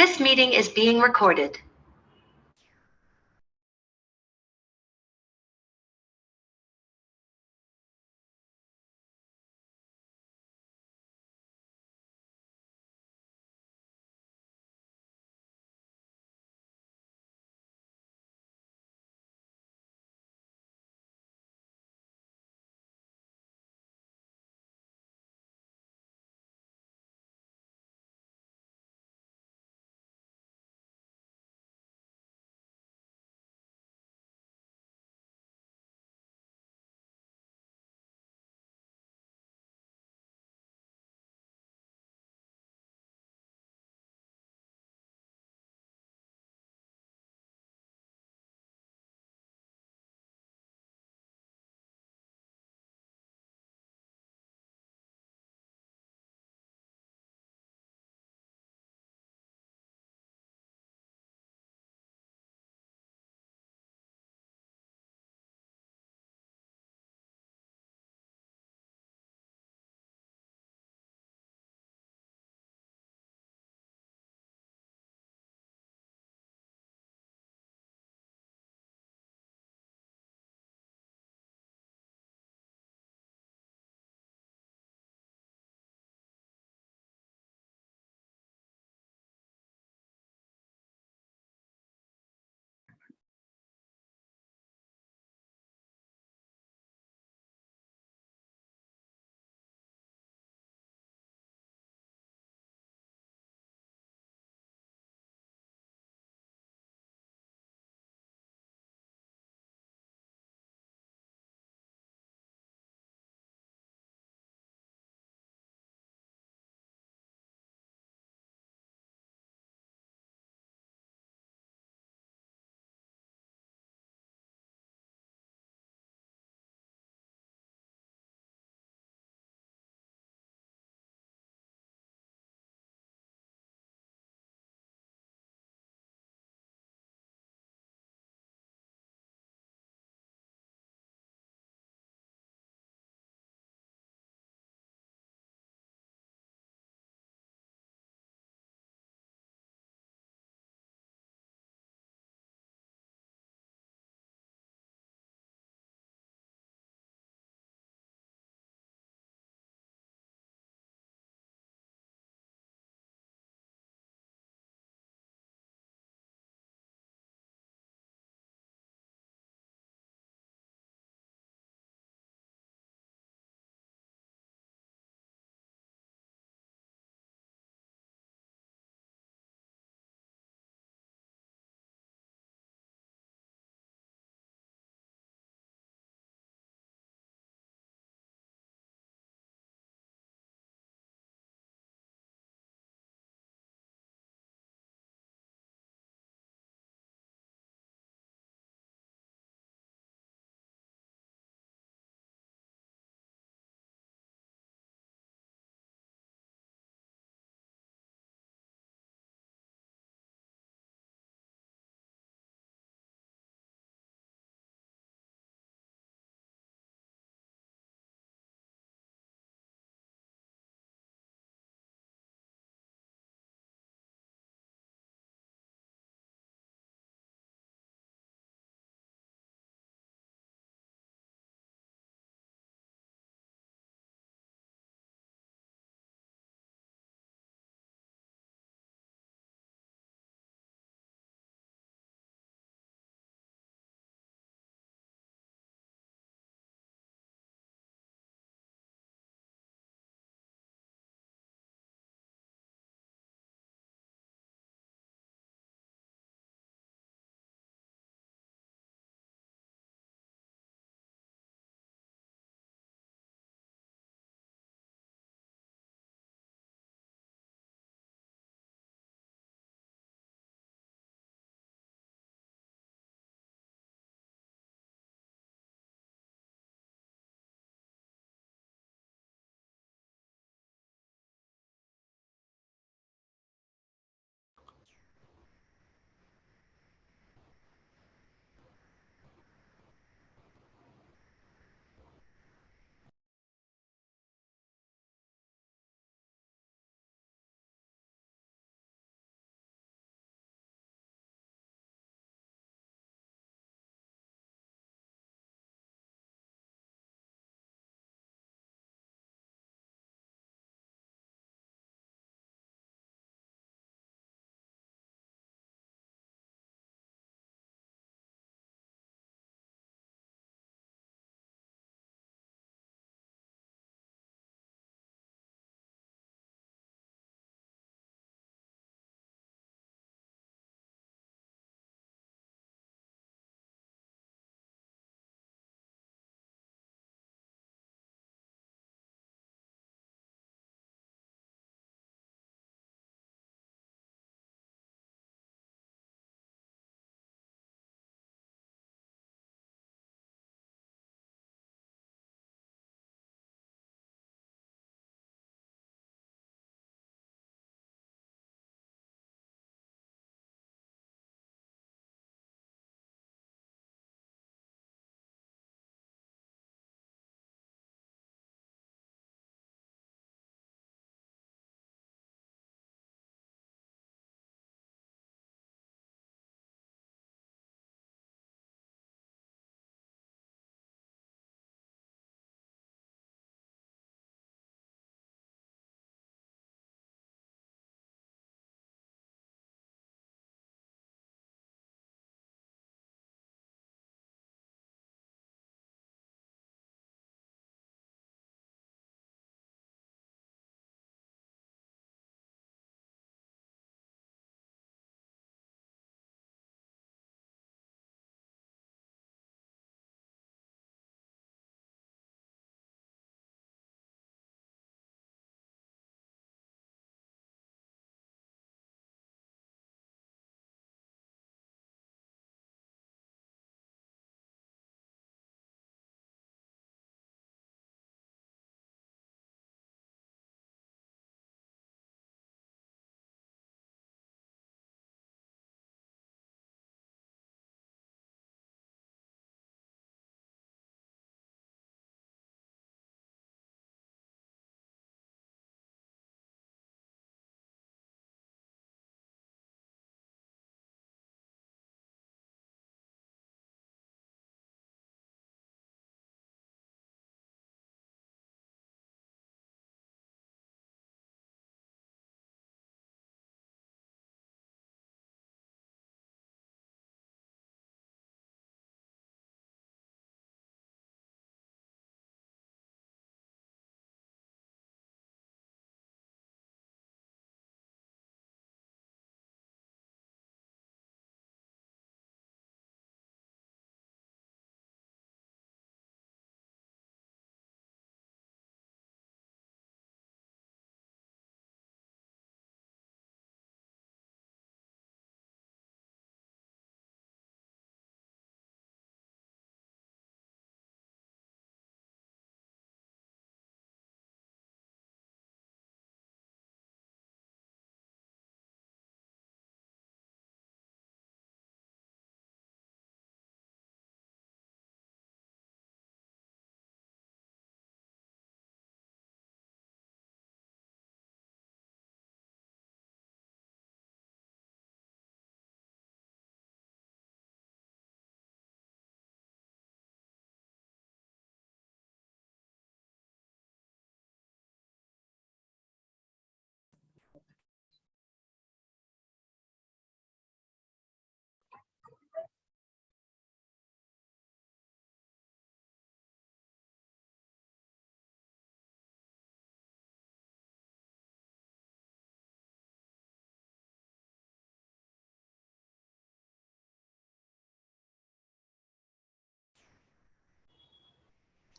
This meeting is being recorded.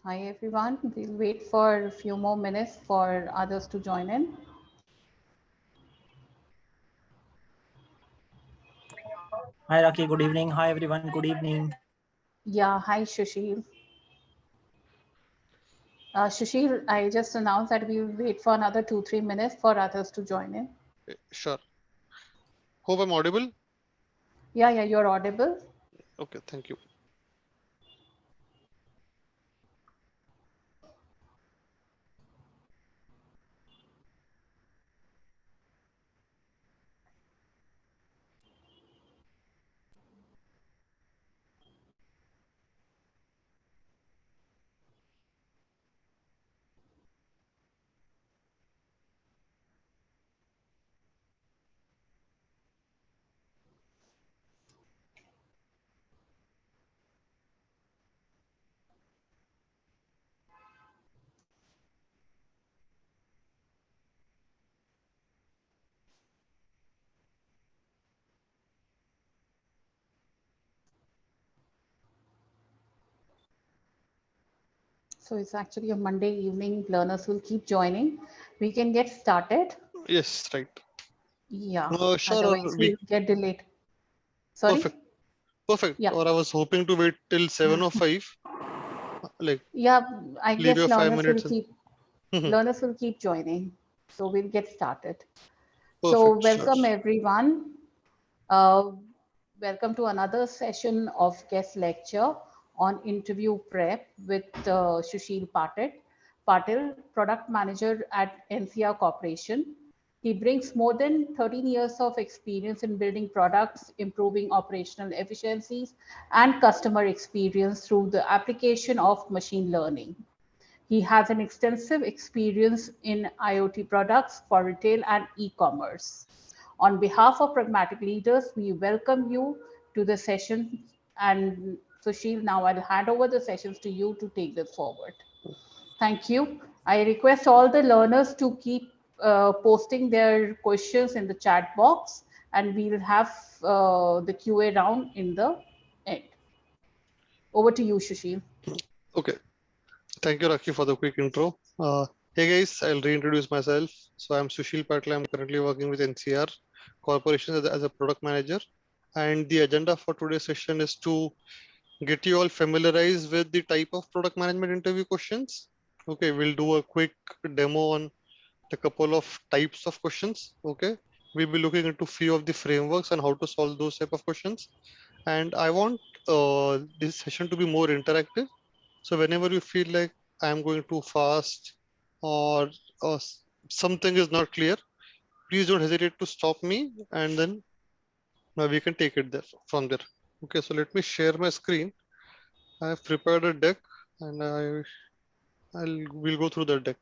Hi everyone. We'll wait for a few more minutes for others to join in. Hi Raki, good evening. Hi everyone, good evening. Yeah, hi Sushil. Sushil, I just announced that we'll wait for another 2-3 minutes for others to join in. Sure. Hope I'm audible. Yeah, you're audible. Okay, thank you. So it's actually a Monday evening. Learners will keep joining. We can get started. Yes, right. Yeah, Sure, otherwise or we we'll get delayed. Sorry? perfect, perfect. Yeah. Or I was hoping to wait till 7 or 5, like Yeah, I leave guess your 5 minutes and learners will keep joining. So we'll get started. So perfect, sure. welcome everyone. Uh, Welcome to another session of guest lecture on interview prep with Sushil Patil, product manager at NCR Corporation. He brings more than 13 years of experience in building products, improving operational efficiencies, and customer experience through the application of machine learning. He has an extensive experience in IoT products for retail and e-commerce. On behalf of Pragmatic Leaders, we welcome you to the session. And Sushil, now I'll hand over the sessions to you to take this forward. Thank you. I request all the learners to keep posting their questions in the chat box, and we'll have the QA round in the end. Over to you, Sushil. Okay, thank you, Raki, for the quick intro. Hey guys, I'll reintroduce myself. So I'm Sushil Patil. I'm currently working with NCR Corporation as a product manager. And the agenda for today's session is to get you all familiarized with the type of product management interview questions. Okay, we'll do a quick demo on a couple of types of questions. Okay, we'll be looking into few of the frameworks and how to solve those type of questions. And I want this session to be more interactive. So whenever you feel like I'm going too fast or, something is not clear, please don't hesitate to stop me, and then we can take it there from there. Okay, so let me share my screen. I have prepared a deck, and I'll we'll go through the deck.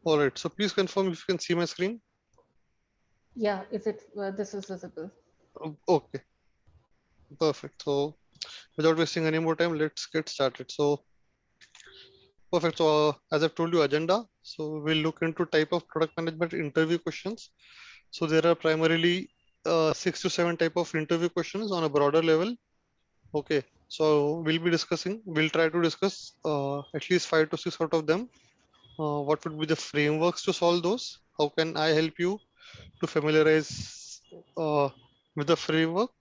All right, so please confirm if you can see my screen. Yeah, is it this is visible? Okay, perfect. So without wasting any more time, let's get started. So perfect. So as I've told you, agenda. So we'll look into type of product management interview questions. So there are primarily 6 to 7 type of interview questions on a broader level. Okay. So we'll try to discuss at least 5 to 6 out of them. What would be the frameworks to solve those? How can I help you to familiarize with the framework?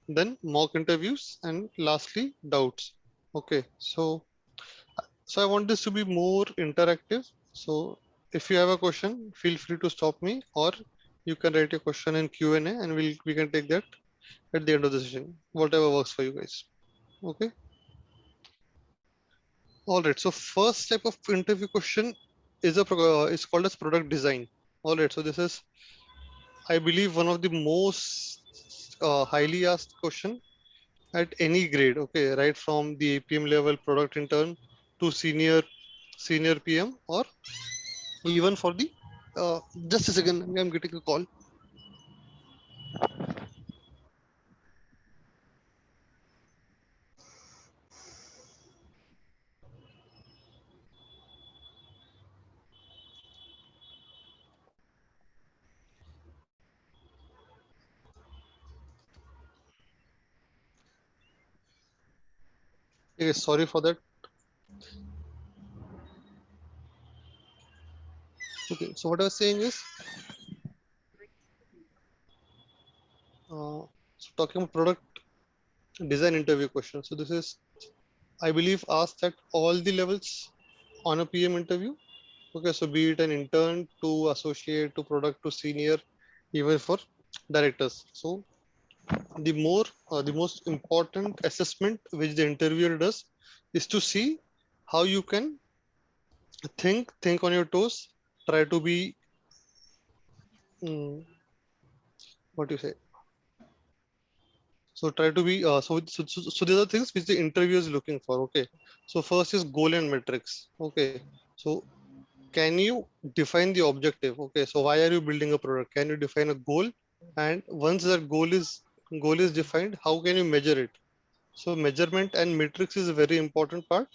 Then mock interviews, and lastly doubts. Okay. So I want this to be more interactive. So if you have a question, feel free to stop me, or you can write your question in Q&A, and we can take that at the end of the session, whatever works for you guys. Okay. All right. So first type of interview question is called as product design. All right. So this is, I believe, one of the most highly asked question at any grade. Okay, right from the APM level product intern to senior PM, or even for the just a second, I'm getting a call. Okay, sorry for that. Okay, so what I was saying is, so talking about product design interview question. So this is, I believe, asked at all the levels on a PM interview. Okay, so be it an intern to associate to product to senior, even for directors. So the most important assessment which the interviewer does is to see how you can think on your toes, try to be, what do you say? So try to be, so these are things which the interviewer is looking for. Okay. So first is goal and metrics. Okay. So can you define the objective? Okay. So why are you building a product? Can you define a goal? And once that goal is defined, how can you measure it? So measurement and metrics is a very important part.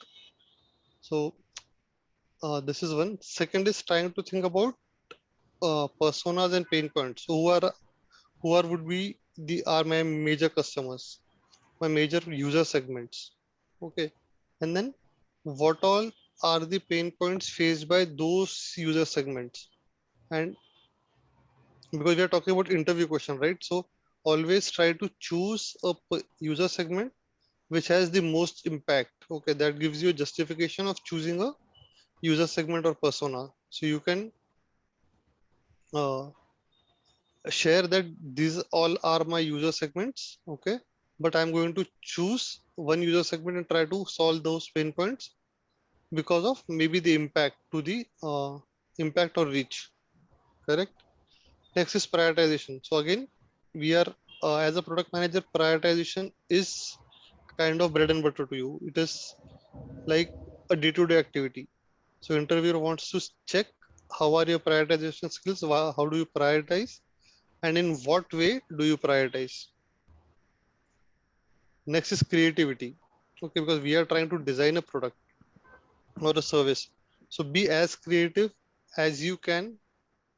So this is one. Second is trying to think about personas and pain points. So who are would be the are my major customers, my major user segments. Okay. And then what all are the pain points faced by those user segments? And because we are talking about interview question, right? So always try to choose a user segment which has the most impact. Okay. That gives you a justification of choosing a user segment or persona. So you can uh, share that these all are my user segments. Okay. But I'm going to choose one user segment and try to solve those pain points because of maybe the impact to the impact or reach. Correct. Next is prioritization. So again, we are as a product manager, prioritization is kind of bread and butter to you. It is like a day-to-day activity. So interviewer wants to check how are your prioritization skills, how do you prioritize, and in what way do you prioritize. Next is creativity. Okay, because we are trying to design a product or a service. So be as creative as you can.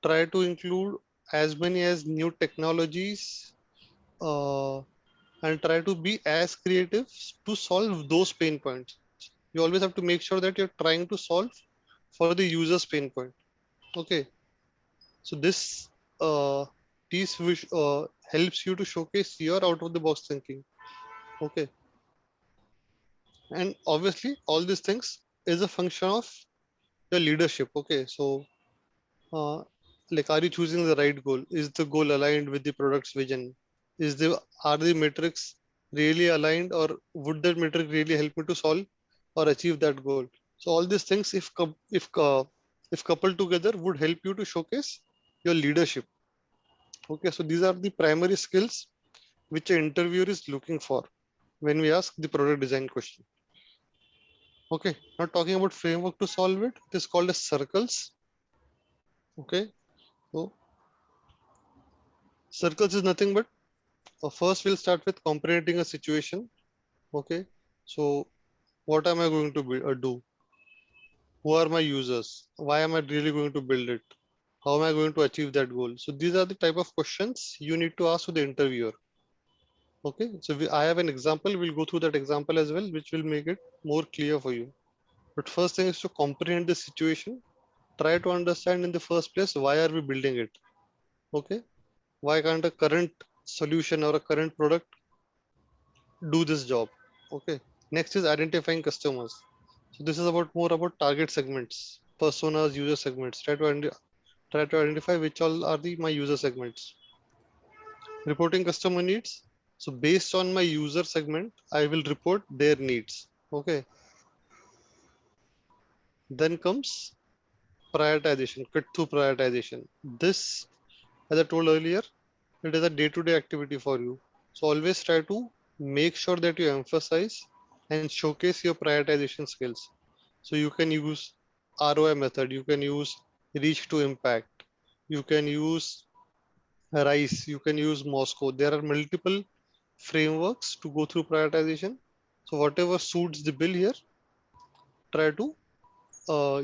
Try to include as many as new technologies uh, and try to be as creative to solve those pain points. You always have to make sure that you're trying to solve for the user's pain point. Okay. So this piece which helps you to showcase your out of the box thinking. Okay. And obviously all these things is a function of your leadership. Okay. So uh, like, are you choosing the right goal? Is the goal aligned with the product's vision? Are the metrics really aligned, or would that metric really help me to solve or achieve that goal? So all these things, if coupled together, would help you to showcase your leadership. Okay, so these are the primary skills which an interviewer is looking for when we ask the product design question. Okay, now talking about framework to solve it, it is called as circles. Okay, so circles is nothing but first we'll start with comprehending a situation. Okay, so what am I going to do? Who are my users? Why am I really going to build it? How am I going to achieve that goal? So these are the type of questions you need to ask to the interviewer. Okay, so I have an example. We'll go through that example as well, which will make it more clear for you. But first thing is to comprehend the situation. Try to understand in the first place, why are we building it? Okay, why can't a current solution or a current product do this job? Okay. Next is identifying customers. So this is about more about target segments, personas, user segments. Try to identify which all are the my user segments. Reporting customer needs. So based on my user segment, I will report their needs. Okay. Then comes prioritization, cut through prioritization. This, as I told earlier, it is a day-to-day activity for you. So always try to make sure that you emphasize and showcase your prioritization skills. So you can use ROI method, you can use reach to impact, you can use RICE, you can use Moscow. There are multiple frameworks to go through prioritization. So whatever suits the bill here, try to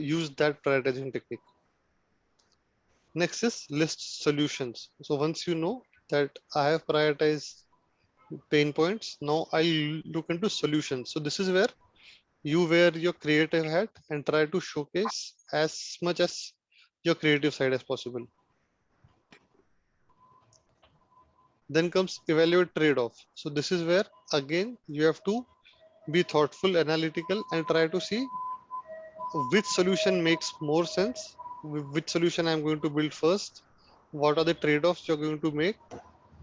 use that prioritization technique. Next is list solutions. So once you know that I have prioritized pain points, now I look into solutions. So this is where you wear your creative hat and try to showcase as much as your creative side as possible. Then comes evaluate trade-off. So this is where again you have to be thoughtful, analytical, and try to see which solution makes more sense, which solution I'm going to build first, what are the trade-offs you're going to make,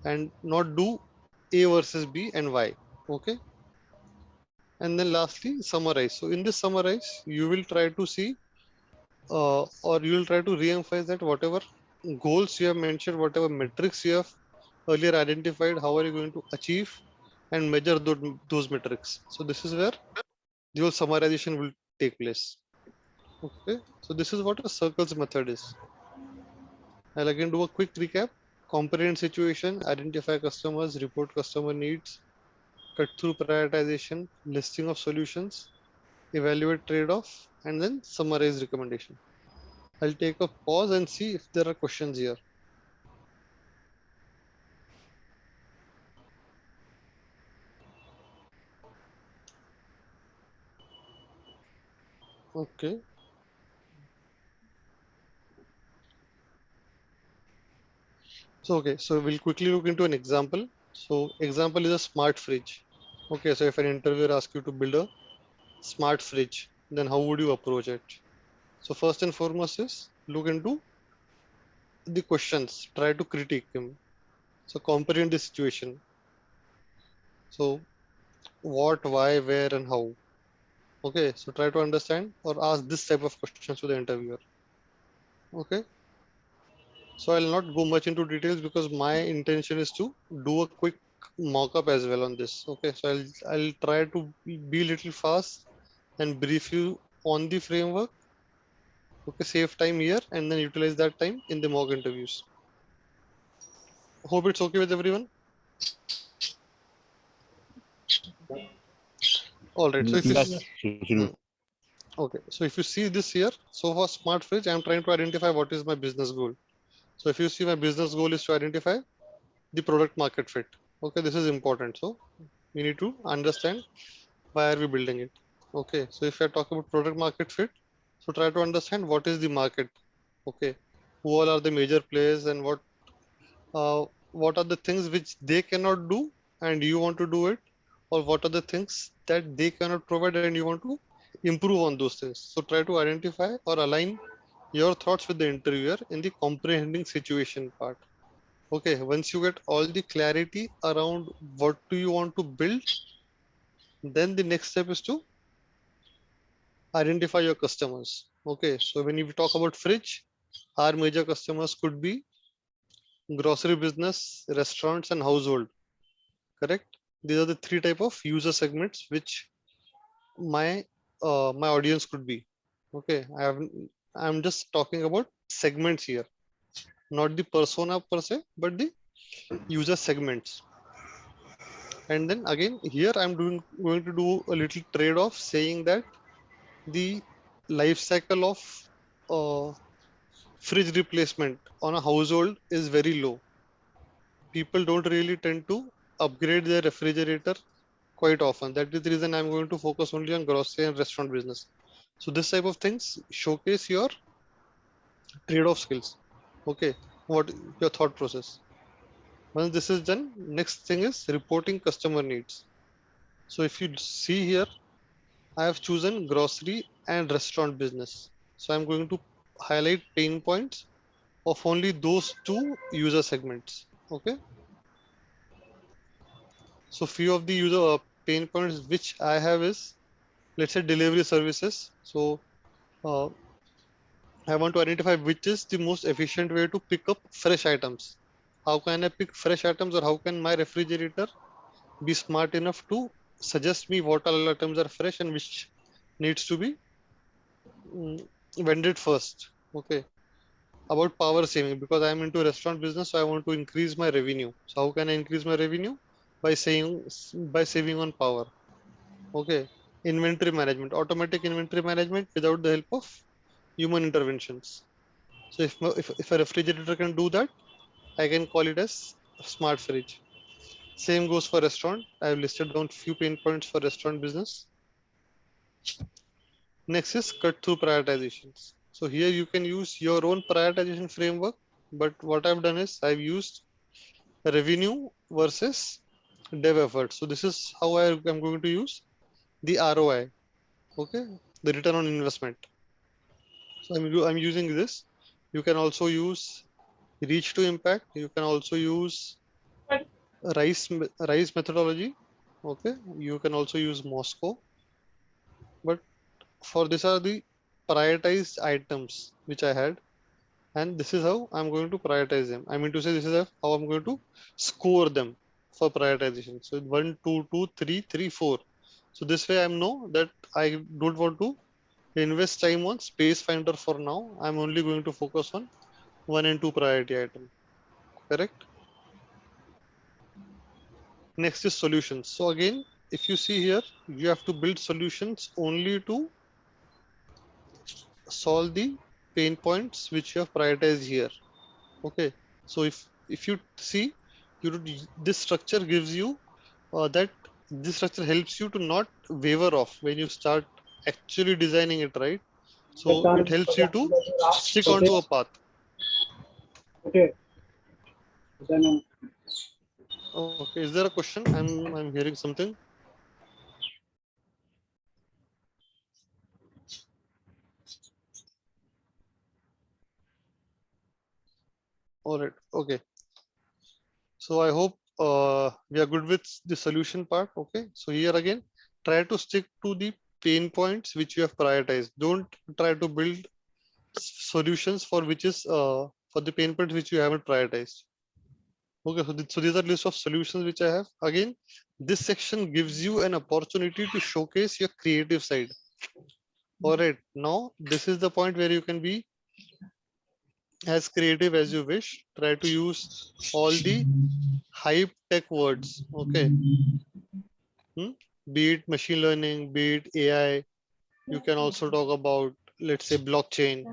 and not do A versus B and why. Okay. And then lastly, summarize. So in this summarize, you will try to see or you will try to re-emphasize that whatever goals you have mentioned, whatever metrics you have earlier identified, how are you going to achieve and measure those metrics. So this is where the whole summarization will take place. Okay, so this is what a circles method is. I'll again do a quick recap. Comprehend situation, identify customers, report customer needs, cut through prioritization, listing of solutions, evaluate trade-off, and then summarize recommendation. I'll take a pause and see if there are questions here. Okay. So we'll quickly look into an example. So example is a smart fridge. Okay, so if an interviewer asks you to build a smart fridge, then how would you approach it? So first and foremost is look into the questions, try to critique him. So comprehend the situation. So what, why, where, and how. Okay, so try to understand or ask this type of questions to the interviewer. Okay. So I'll not go much into details because my intention is to do a quick mock-up as well on this. Okay, so I'll try to be a little fast and brief you on the framework. Okay, save time here and then utilize that time in the mock interviews. Hope it's okay with everyone. All right. So if you okay, so if you see this here, so for smart fridge, I'm trying to identify what is my business goal. So if you see my business goal is to identify the product market fit. Okay, this is important. So we need to understand why are we building it. Okay, so if I talk about product market fit, so try to understand what is the market. Okay, who all are the major players and what are the things which they cannot do and you want to do it, or what are the things that they cannot provide and you want to improve on those things. So try to identify or align your thoughts with the interviewer in the comprehending situation part. Okay, once you get all the clarity around what do you want to build, then the next step is to identify your customers. Okay, so when you talk about fridge, our major customers could be grocery business, restaurants, and household. Correct? These are the three type of user segments which my audience could be. Okay, I'm just talking about segments here, not the persona per se, but the user segments. And then again here I'm going to do a little trade-off saying that the life cycle of fridge replacement on a household is very low. People don't really tend to upgrade their refrigerator quite often. That is the reason I'm going to focus only on grocery and restaurant business. So this type of things showcase your trade-off skills. Okay, what your thought process. Once this is done, next thing is reporting customer needs. So if you see here, I have chosen grocery and restaurant business. So I'm going to highlight pain points of only those two user segments. Okay. So few of the user pain points which I have is, let's say delivery services. So uh, I want to identify which is the most efficient way to pick up fresh items. How can I pick fresh items, or how can my refrigerator be smart enough to suggest me what all items are fresh and which needs to be vended first. Okay. About power saving, because I'm into restaurant business, so I want to increase my revenue. So how can I increase my revenue? By saving on power. Okay. Inventory management, automatic inventory management without the help of human interventions. So if a refrigerator can do that, I can call it as smart fridge. Same goes for restaurant. I've listed down few pain points for restaurant business. Next is cut through prioritizations. So here you can use your own prioritization framework, but what I've done is I've used revenue versus dev effort. So this is how I'm going to use the ROI, okay, the return on investment. So I'm using this. You can also use reach to impact. You can also use RISE methodology. Okay, you can also use Moscow. But for these are the prioritized items which I had, and this is how I'm going to prioritize them. I mean to say this is how I'm going to score them for prioritization. So 1, 2, 2, 3, 3, 4. So this way I know that I don't want to invest time on space finder for now. I'm only going to focus on 1 and 2 priority item. Correct? Next is solutions. So again, if you see here, you have to build solutions only to solve the pain points which you have prioritized here. Okay. So if you see, this structure gives you that this structure helps you to not waver off when you start actually designing it, right? So it helps you to stick onto a path. Okay. Okay, is there a question? I'm hearing something. All right. Okay. So I hope we are good with the solution part. Okay. So here again, try to stick to the pain points which you have prioritized. Don't try to build solutions for which is for the pain points which you haven't prioritized. Okay. So these are list of solutions which I have. Again, this section gives you an opportunity to showcase your creative side. All right. Now this is the point where you can be as creative as you wish. Try to use all the hype tech words. Okay. Be it machine learning, be it AI. You can also talk about, let's say, blockchain.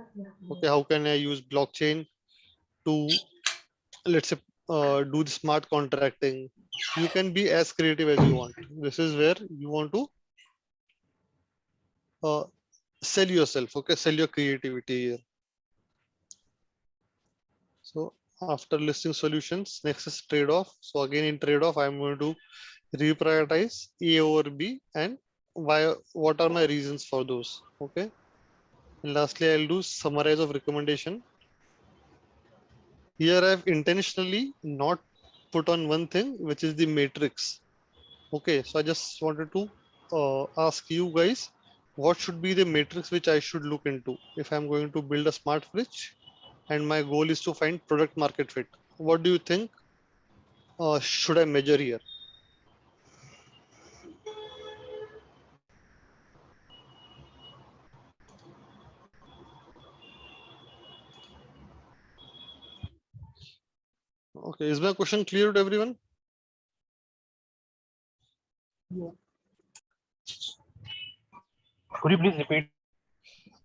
Okay, how can I use blockchain to, let's say, do the smart contracting? You can be as creative as you want. This is where you want to uh, sell yourself. Okay, sell your creativity here. So after listing solutions, next is trade-off. So again, in trade-off, I'm going to reprioritize A over B and why, what are my reasons for those? Okay. And lastly, I'll do summarize of recommendation. Here I've intentionally not put on one thing, which is the matrix. Okay, so I just wanted to ask you guys, what should be the matrix which I should look into if I'm going to build a smart fridge and my goal is to find product market fit? What do you think should I measure here? Okay, is my question clear to everyone? Could you please repeat?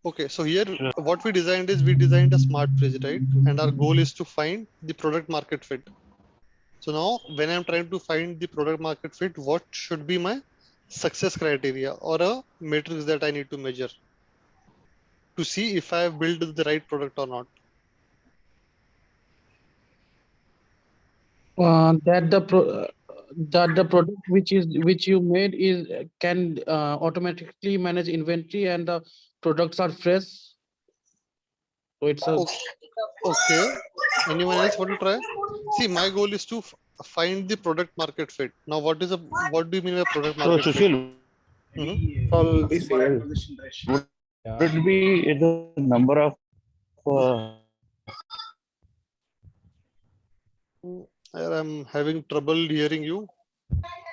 Okay, so here what we designed is we designed a smart fridge, right? And our goal is to find the product market fit. So now when I'm trying to find the product market fit, what should be my success criteria or a matrix that I need to measure to see if I have built the right product or not? That the product which you made is can automatically manage inventory and the products are fresh. So it's a Okay. Anyone else want to try? See, my goal is to find the product market fit. Now, what do you mean by product So, market fit? Sushil, all the same. would it be the number of I'm having trouble hearing you.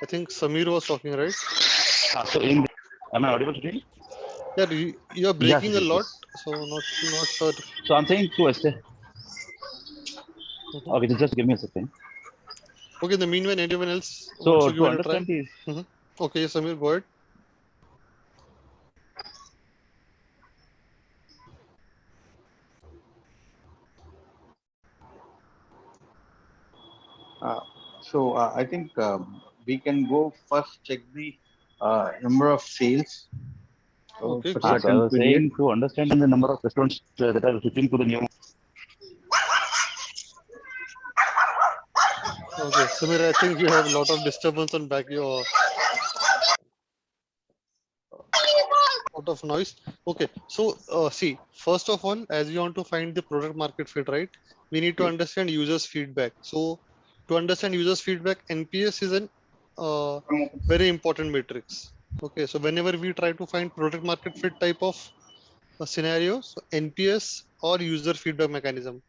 I think Samir was talking, right? so in am I audible to you? Yeah, you're Yes, breaking a yes, lot, yes. so not sure. So I'm saying to Esther. Mhm. Okay, just give me a second. Okay, in the meanwhile, anyone else wants So to give to it a try? understand this, Okay, Samir, go ahead. I think we can go first check the number of sales Okay, but good. So I was saying to understand the number of restaurants that are switching to the new. Okay, Samir, I think you have a lot of disturbance on back your lot of noise. Okay, so see, first of all, as you want to find the product market fit, right? We need to understand users' feedback. So to understand users' feedback, NPS is an very important matrix. Okay, so whenever we try to find product market fit type of scenario, so NPS or user feedback mechanism.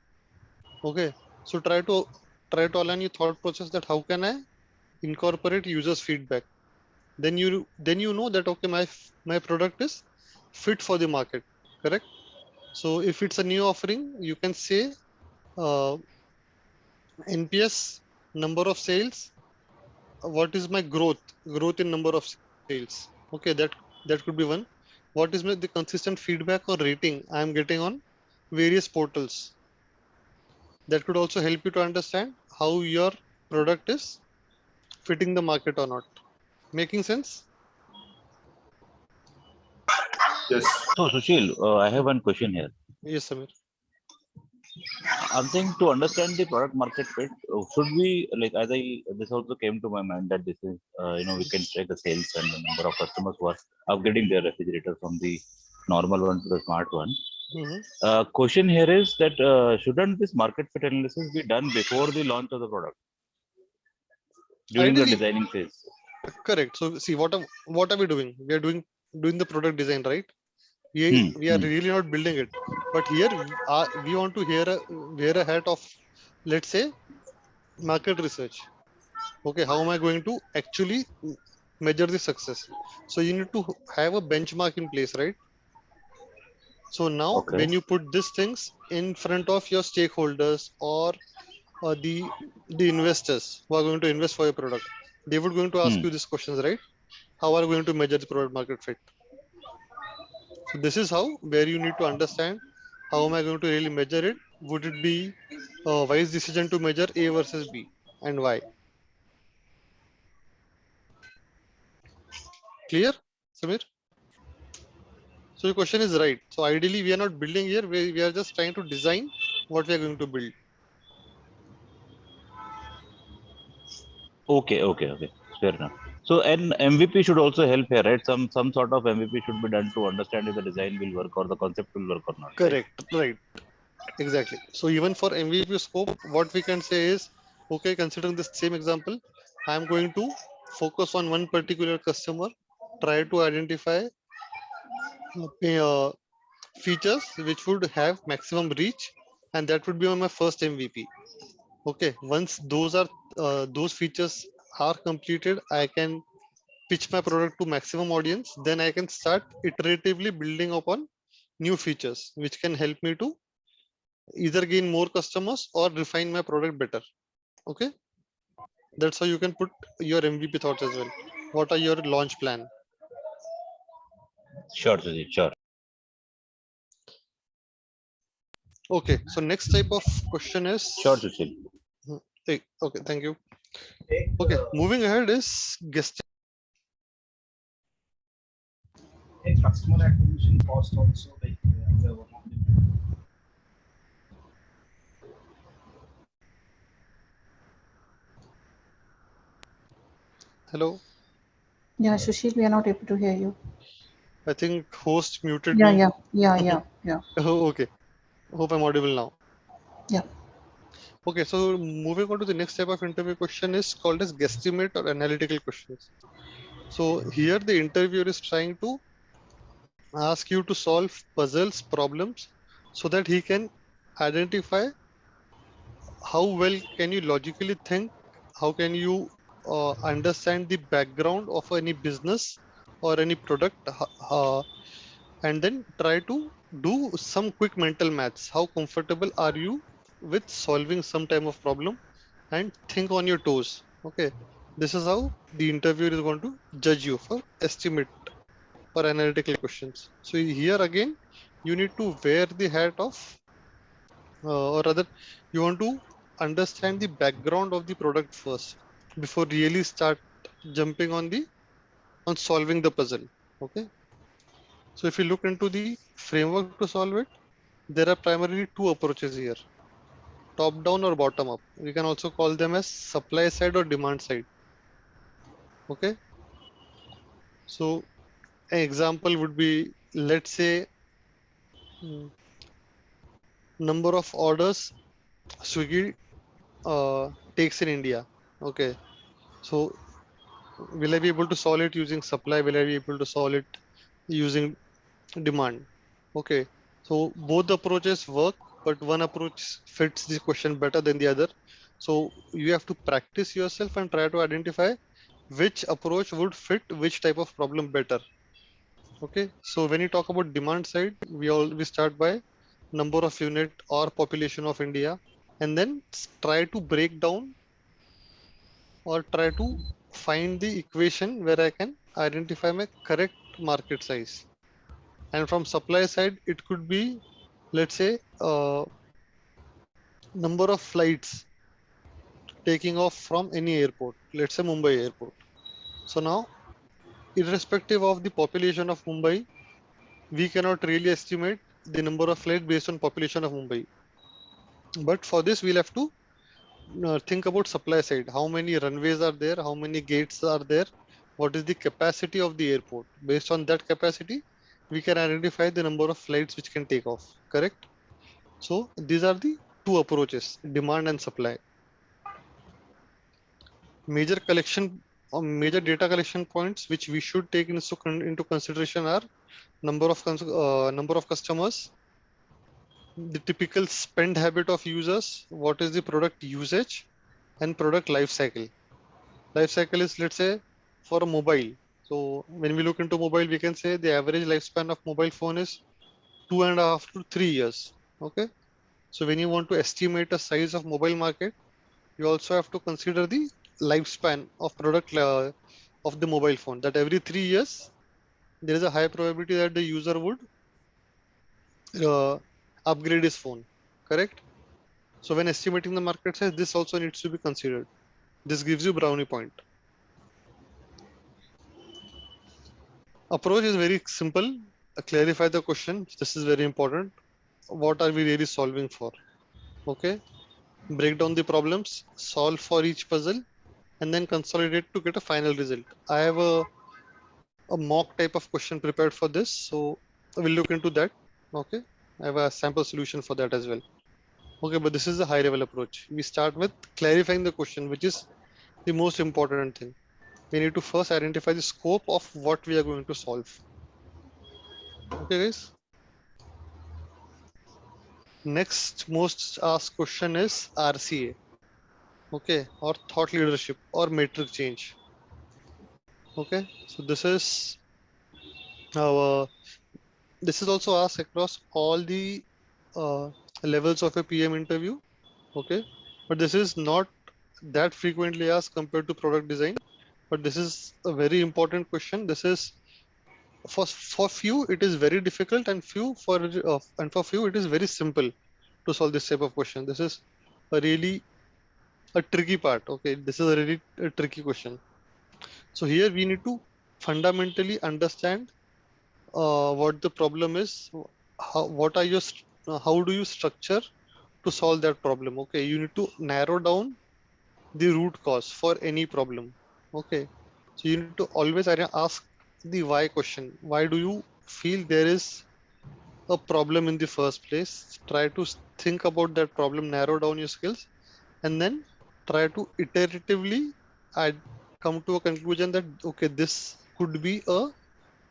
Okay, so try to align your thought process that how can I incorporate users' feedback. Then you know that okay, my product is fit for the market, correct? So if it's a new offering, you can say uh, NPS, number of sales. What is my growth in number of sales? Okay, that could be one. What is the consistent feedback or rating I am getting on various portals? That could also help you to understand how your product is fitting the market or not. Making sense? Yes. So Sushil, I have one question here. Yes, Samir. I'm saying to understand the product market fit, should we like as I this also came to my mind that this is we can check the sales and the number of customers who are upgrading their refrigerator from the normal one to the smart one. Mhm. Question here is that shouldn't this market fit analysis be done before the launch of the product during the Ideally, designing phase? correct. So see, what are we doing? We are doing the product design, right? We we are Hmm. really not building it, but here we want to wear a hat of, let's say, market research. Okay, how am I going to actually measure the success? So you need to have a benchmark in place, right? So now Okay. when you put these things in front of your stakeholders or the investors who are going to invest for your product, they would going to ask Hmm. you these questions, right? How are you going to measure the product market fit? So this is how where you need to understand how am I going to really measure it? Would it be a wise decision to measure A versus B, and why? Clear, Samir? So your question is right. So ideally we are not building here, we are just trying to design what we are going to build. Okay. Fair enough. So an MVP should also help here, right? Some sort of MVP should be done to understand if the design will work or the concept will work or not, right? Correct, right, exactly. So even for MVP scope, what we can say is, okay, considering the same example, I am going to focus on one particular customer, try to identify uh, features which would have maximum reach, and that would be on my first MVP. Okay, once those features are completed, I can pitch my product to maximum audience. Then I can start iteratively building upon new features which can help me to either gain more customers or refine my product better. Okay, that's how you can put your MVP thoughts as well. What are your launch plan? Sure, Sujit, sure. Okay, so next type of question is, Sure, Sushil. hey, okay, thank you. Okay, moving ahead is guest. Customer acquisition cost also, like the one of the Hello, Yeah, Sushil, we are not able to hear you. I think host muted Yeah, me. yeah, yeah, yeah, yeah, Oh, okay, hope I'm audible now. yeah. Okay, so moving on to the next type of interview question is called as guesstimate or analytical questions. So here the interviewer is trying to ask you to solve puzzles, problems, so that he can identify how well can you logically think, how can you understand the background of any business or any product, and then try to do some quick mental maths. How comfortable are you with solving some type of problem and think on your toes? Okay, this is how the interviewer is going to judge you for estimate or analytical questions. So here again, you need to wear the hat of, or rather, you want to understand the background of the product first before really start jumping on solving the puzzle. Okay. So if you look into the framework to solve it, there are primarily two approaches here, top down or bottom up. We can also call them as supply side or demand side. Okay. So an example would be, let's say, number of orders Swiggy takes in India. Okay. So will I be able to solve it using supply? Will I be able to solve it using demand? Okay. So both approaches work, but one approach fits the question better than the other. So you have to practice yourself and try to identify which approach would fit which type of problem better. Okay. So when you talk about demand side, we start by number of unit or population of India, and then try to break down or try to find the equation where I can identify my correct market size. And from supply side, it could be, let's say, number of flights taking off from any airport, let's say Mumbai airport. So now, irrespective of the population of Mumbai, we cannot really estimate the number of flights based on population of Mumbai. But for this, we'll have to think about supply side. How many runways are there? How many gates are there? What is the capacity of the airport? Based on that capacity, we can identify the number of flights which can take off. Correct? So these are the two approaches, demand and supply. Major collection or major data collection points which we should take into consideration are number of customers, the typical spend habit of users, what is the product usage, and product life cycle. Life cycle is, let's say, for a mobile. So when we look into mobile, we can say the average lifespan of mobile phone is 2.5 to 3 years. Okay. So when you want to estimate a size of mobile market, you also have to consider the lifespan of product of the mobile phone, that every 3 years, there is a high probability that the user would uh, upgrade his phone. Correct. So when estimating the market size, this also needs to be considered. This gives you brownie point. Approach is very simple. Clarify the question. This is very important. What are we really solving for? Okay. Break down the problems, solve for each puzzle, and then consolidate to get a final result. I have a mock type of question prepared for this. So we'll look into that. Okay. I have a sample solution for that as well. Okay. But this is a high level approach. We start with clarifying the question, which is the most important thing. We need to first identify the scope of what we are going to solve. Okay, guys. Next most asked question is RCA. Okay, or thought leadership or metric change. Okay, so this is also asked across all the uh, levels of a PM interview. Okay, but this is not that frequently asked compared to product design. But this is a very important question. This is for few it is very difficult, and for few it is very simple to solve this type of question. This is a really a tricky part. Okay, this is a really tricky question. So here we need to fundamentally understand what the problem is. What are your how do you structure to solve that problem? Okay, you need to narrow down the root cause for any problem. Okay, so you need to always ask the why question. Why do you feel there is a problem in the first place? Try to think about that problem, narrow down your skills, and then try to iteratively add, come to a conclusion that okay, this could be a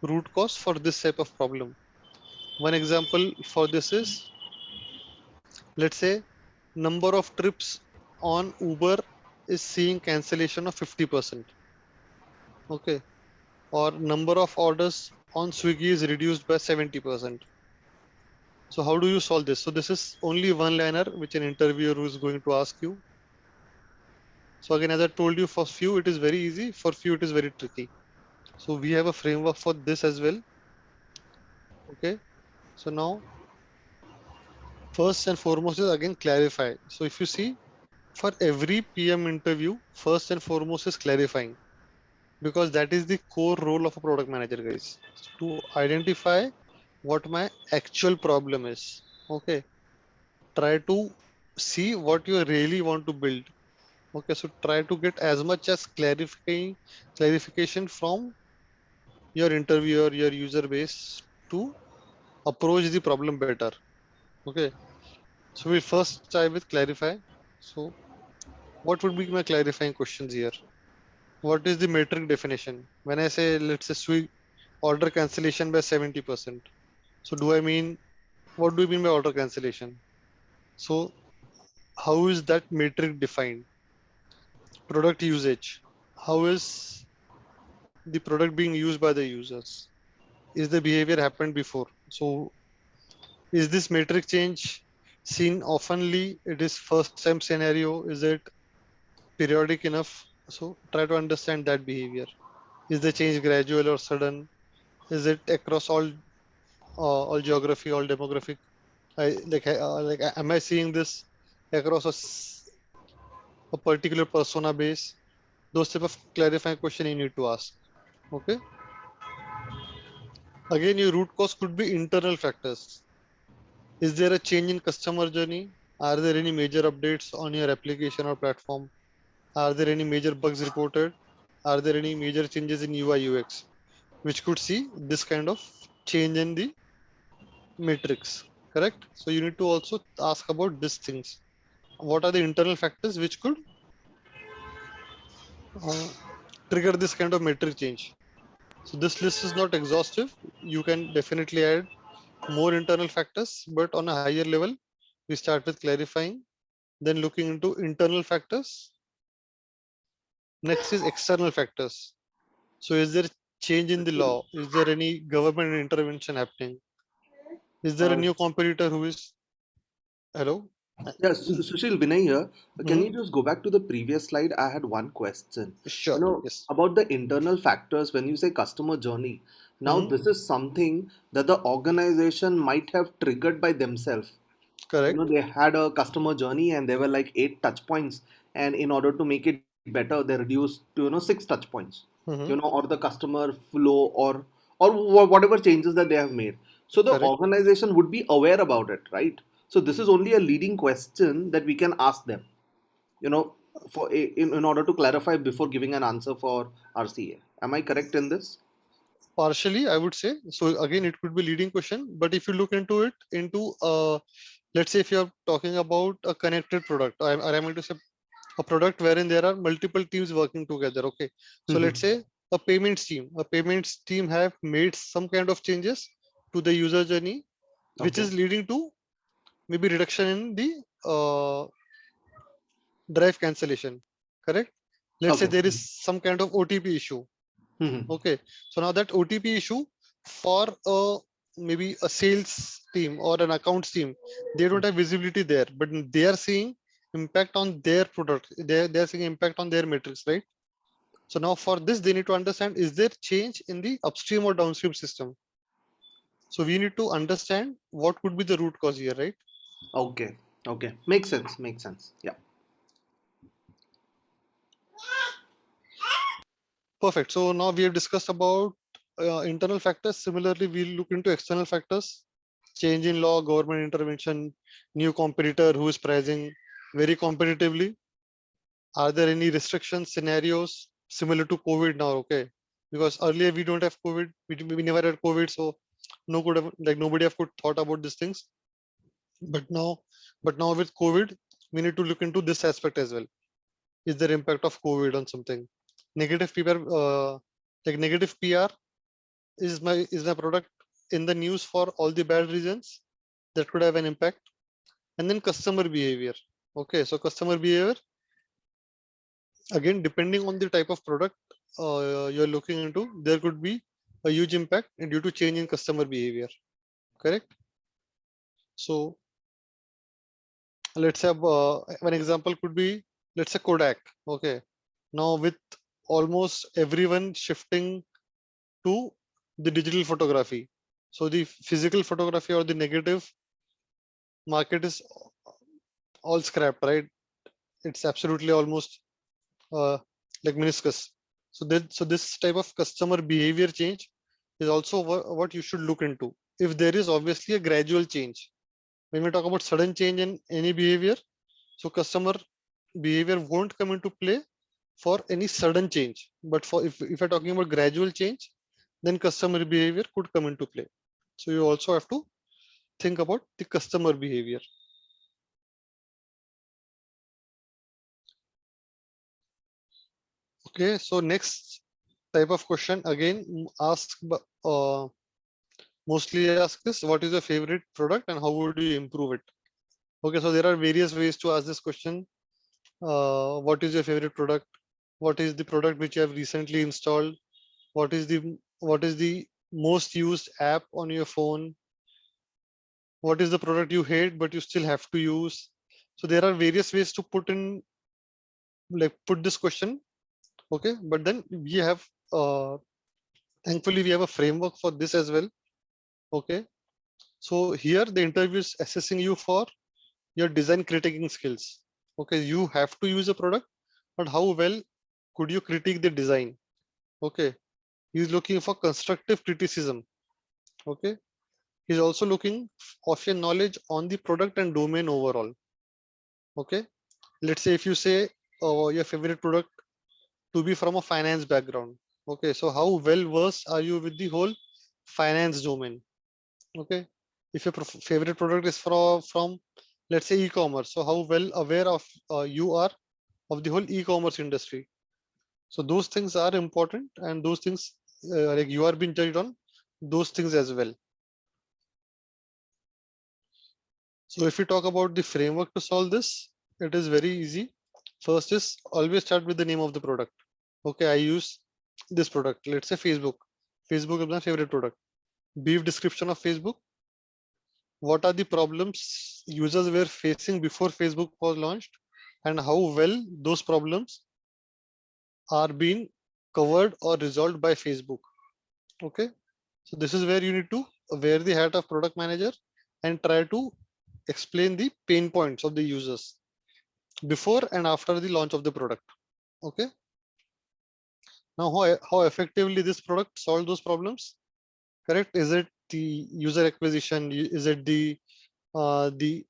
root cause for this type of problem. One example for this is, let's say, number of trips on Uber is seeing cancellation of 50%. Okay, or number of orders on Swiggy is reduced by 70%. So how do you solve this? So this is only one liner which an interviewer is going to ask you. So again, as I told you, for few it is very easy, for few it is very tricky. So we have a framework for this as well. Okay. So now first and foremost is again clarify. So if you see, for every PM interview, first and foremost is clarifying. because that is the core role of a product manager, guys, to identify what my actual problem is. Okay, try to see what you really want to build. Okay, so try to get as much as clarification from your interviewer, your user base, to approach the problem better. Okay, so we'll first try with clarify. So what would be my clarifying questions here? What is the metric definition? When I say, let's say, order cancellation by 70%. So do I mean, what do you mean by order cancellation? So how is that metric defined? Product usage. How is the product being used by the users? Is the behavior happened before? So is this metric change seen oftenly? It is first time scenario. Is it periodic enough? So try to understand that behavior. Is the change gradual or sudden? Is it across all geography, all demographic? Am I seeing this across a particular persona base? Those type of clarifying question you need to ask. Okay. Again, your root cause could be internal factors. Is there a change in customer journey? Are there any major updates on your application or platform? Are there any major bugs reported? Are there any major changes in UI UX, which could see this kind of change in the matrix? Correct. So you need to also ask about these things. What are the internal factors which could uh, trigger this kind of metric change? So this list is not exhaustive. You can definitely add more internal factors, but on a higher level, we start with clarifying, then looking into internal factors. Next is external factors. So is there change in the law? Is there any government intervention happening? Is there a new competitor who is, hello? Yes, Sushil, Vinay here. Can Mhm. you just go back to the previous slide? I had one question. Sure, yes. About the internal factors, when you say customer journey, now Mhm. this is something that the organization might have triggered by themselves. Correct. They had a customer journey and there were like 8 touch points, and in order to make it better, they reduced to 6 touch points. Mhm. Or the customer flow, or whatever changes that they have made. So the Correct. organization would be aware about it, right? So this is only a leading question that we can ask them, you know in order to clarify before giving an answer for RCA. Am I correct in this? Partially, I would say. So again, it could be leading question, but if you look into it, let's say if you're talking about a connected product, or I'm going to say a product wherein there are multiple teams working together. Okay. So let's say a payments team have made some kind of changes to the user journey, which Okay. is leading to maybe reduction in the drive cancellation. Correct. Let's say Okay. there is some kind of OTP issue. Okay. So now that OTP issue for maybe a sales team or an accounts team, they don't have visibility there, but they are seeing impact on their product. They're seeing impact on their metrics, right? So now for this, they need to understand, is there change in the upstream or downstream system? So we need to understand what could be the root cause here, right? Okay. Okay. Makes sense. Makes sense. Yeah. Perfect. So now we have discussed about internal factors. Similarly, we'll look into external factors: change in law, government intervention, new competitor who is pricing very competitively. Are there any restriction scenarios similar to COVID now? Okay, because earlier we don't have COVID, we never had COVID, so nobody have could thought about these things. But now with COVID, we need to look into this aspect as well. Is there impact of COVID on something? Negative PR, negative PR, is my product in the news for all the bad reasons that could have an impact. And then customer behavior. Okay, so customer behavior, again, depending on the type of product you're looking into, there could be a huge impact due to change in customer behavior. Correct. So let's have one example could be, let's say Kodak. Okay, now with almost everyone shifting to the digital photography, so the physical photography or the negative market is all scrapped, right? It's absolutely almost uh, like meniscus. So this type of customer behavior change is also what you should look into. If there is obviously a gradual change, when we talk about sudden change in any behavior, so customer behavior won't come into play for any sudden change. But for if you're talking about gradual change, then customer behavior could come into play. So you also have to think about the customer behavior. Okay, so next type of question again mostly ask is what is your favorite product and how would you improve it? Okay, so there are various ways to ask this question. What is your favorite product? What is the product which you have recently installed? What is the most used app on your phone? What is the product you hate but you still have to use? So there are various ways to put this question. Okay, but then we have thankfully we have a framework for this as well. Okay, so here the interview is assessing you for your design critiquing skills. Okay, you have to use a product, but how well could you critique the design? Okay, he's looking for constructive criticism. Okay, he's also looking of your knowledge on the product and domain overall. Okay, let's say if you say your favorite product to be from a finance background. Okay, so how well versed are you with the whole finance domain? Okay, if your favorite product is from let's say e-commerce, so how well aware of you are of the whole e-commerce industry? So those things are important, and those things like you are being judged on those things as well. So if we talk about the framework to solve this, it is very easy. First is always start with the name of the product. Okay, I use this product. Let's say Facebook. Facebook is my favorite product. Brief description of Facebook. What are the problems users were facing before Facebook was launched, and how well those problems are being covered or resolved by Facebook. Okay, so this is where you need to wear the hat of product manager and try to explain the pain points of the users before and after the launch of the product. Okay, now how effectively this product solve those problems? Correct? Is it the user acquisition? Is it the the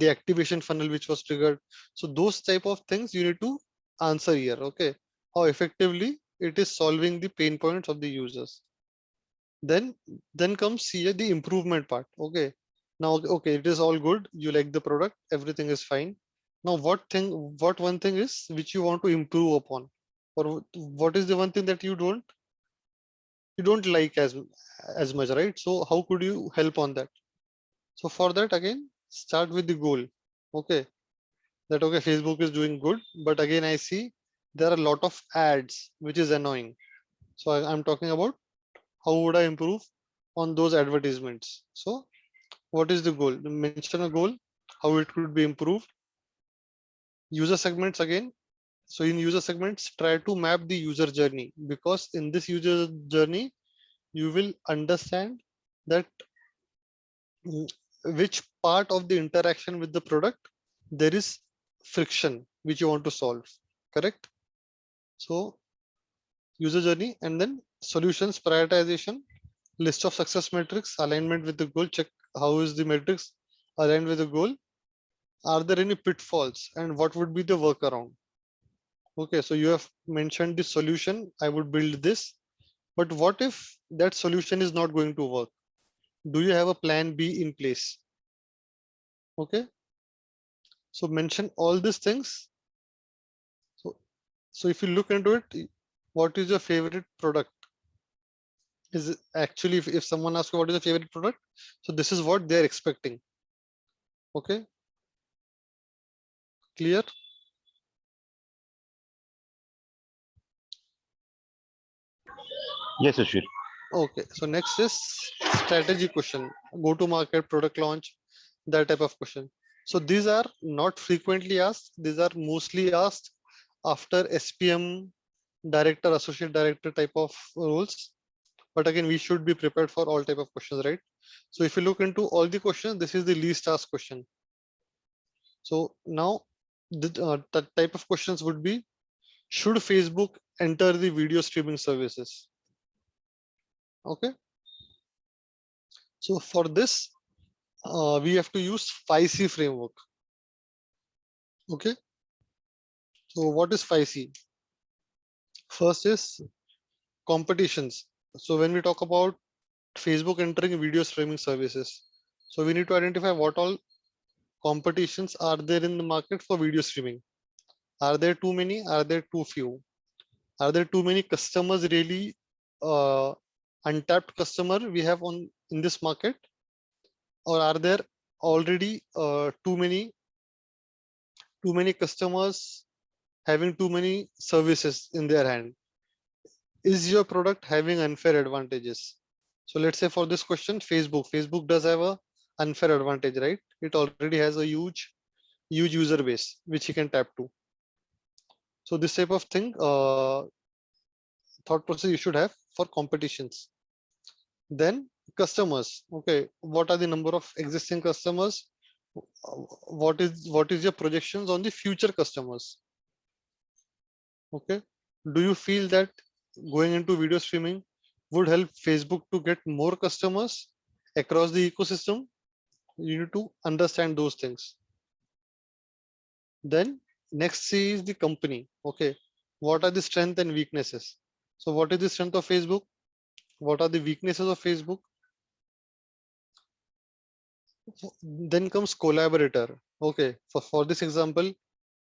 activation funnel which was triggered? So those type of things you need to answer here. Okay, how effectively it is solving the pain points of the users. Then comes here the improvement part. Okay, now okay, it is all good, you like the product, everything is fine. Now what one thing is which you want to improve upon, or what is the one thing that you don't like as much, right? So how could you help on that? So for that, again, start with the goal. Okay, that okay, Facebook is doing good, but again I see there are a lot of ads which is annoying. So I'm talking about how would I improve on those advertisements. So what is the goal? Mention a goal, how it could be improved. User segments again. So in user segments, try to map the user journey, because in this user journey you will understand that which part of the interaction with the product there is friction which you want to solve. Correct? So user journey, and then solutions prioritization, list of success metrics, alignment with the goal, check how is the metrics aligned with the goal. Are there any pitfalls and what would be the workaround? Okay, so you have mentioned the solution, I would build this, but what if that solution is not going to work? Do you have a plan B in place? Okay, so mention all these things. So if you look into it, what is your favorite product? Is it actually, if someone asks you what is your favorite product, so this is what they're expecting. Okay, clear? Yes, Sushil. Okay, so next is strategy question, go to market, product launch, that type of question. So these are not frequently asked, these are mostly asked after SPM, director, associate director type of roles. But again, we should be prepared for all type of questions, right? So if you look into all the questions, this is the least asked question. So now the type of questions would be, should Facebook enter the video streaming services? Okay. So for this, we have to use 5C framework. Okay. So what is 5C? First is competitions. So when we talk about Facebook entering video streaming services, so we need to identify what all competitions are there in the market for video streaming. Are there too many? Are there too few? Are there too many customers really untapped customer we have on in this market? Or are there already too many customers having too many services in their hand? Is your product having unfair advantages? So let's say for this question, Facebook does have a unfair advantage, right? It already has a huge user base which he can tap to. So this type of thing, thought process you should have for competitions. Then customers. Okay, what are the number of existing customers? What is your projections on the future customers? Okay, do you feel that going into video streaming would help Facebook to get more customers across the ecosystem? You need to understand those things. Then next C is the company. Okay, what are the strengths and weaknesses? So what is the strength of Facebook? What are the weaknesses of Facebook? Then comes collaborator. Okay, for this example,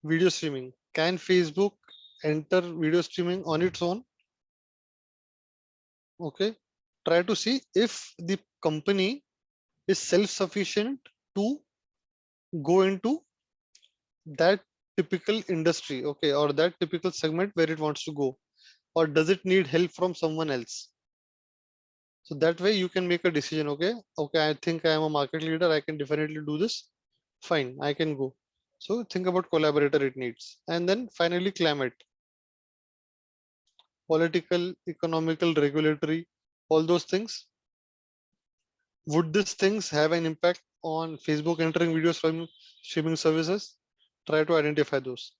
video streaming. Can Facebook enter video streaming on its own? Okay, try to see if the company is self-sufficient to go into that typical industry, okay, or that typical segment where it wants to go, or does it need help from someone else? So that way you can make a decision. Okay, I think I am a market leader, I can definitely do this, fine, I can go. So think about collaborator it needs. And then finally climate, political, economical, regulatory, all those things. Would these things have an impact on Facebook entering videos from streaming services? Try to identify those.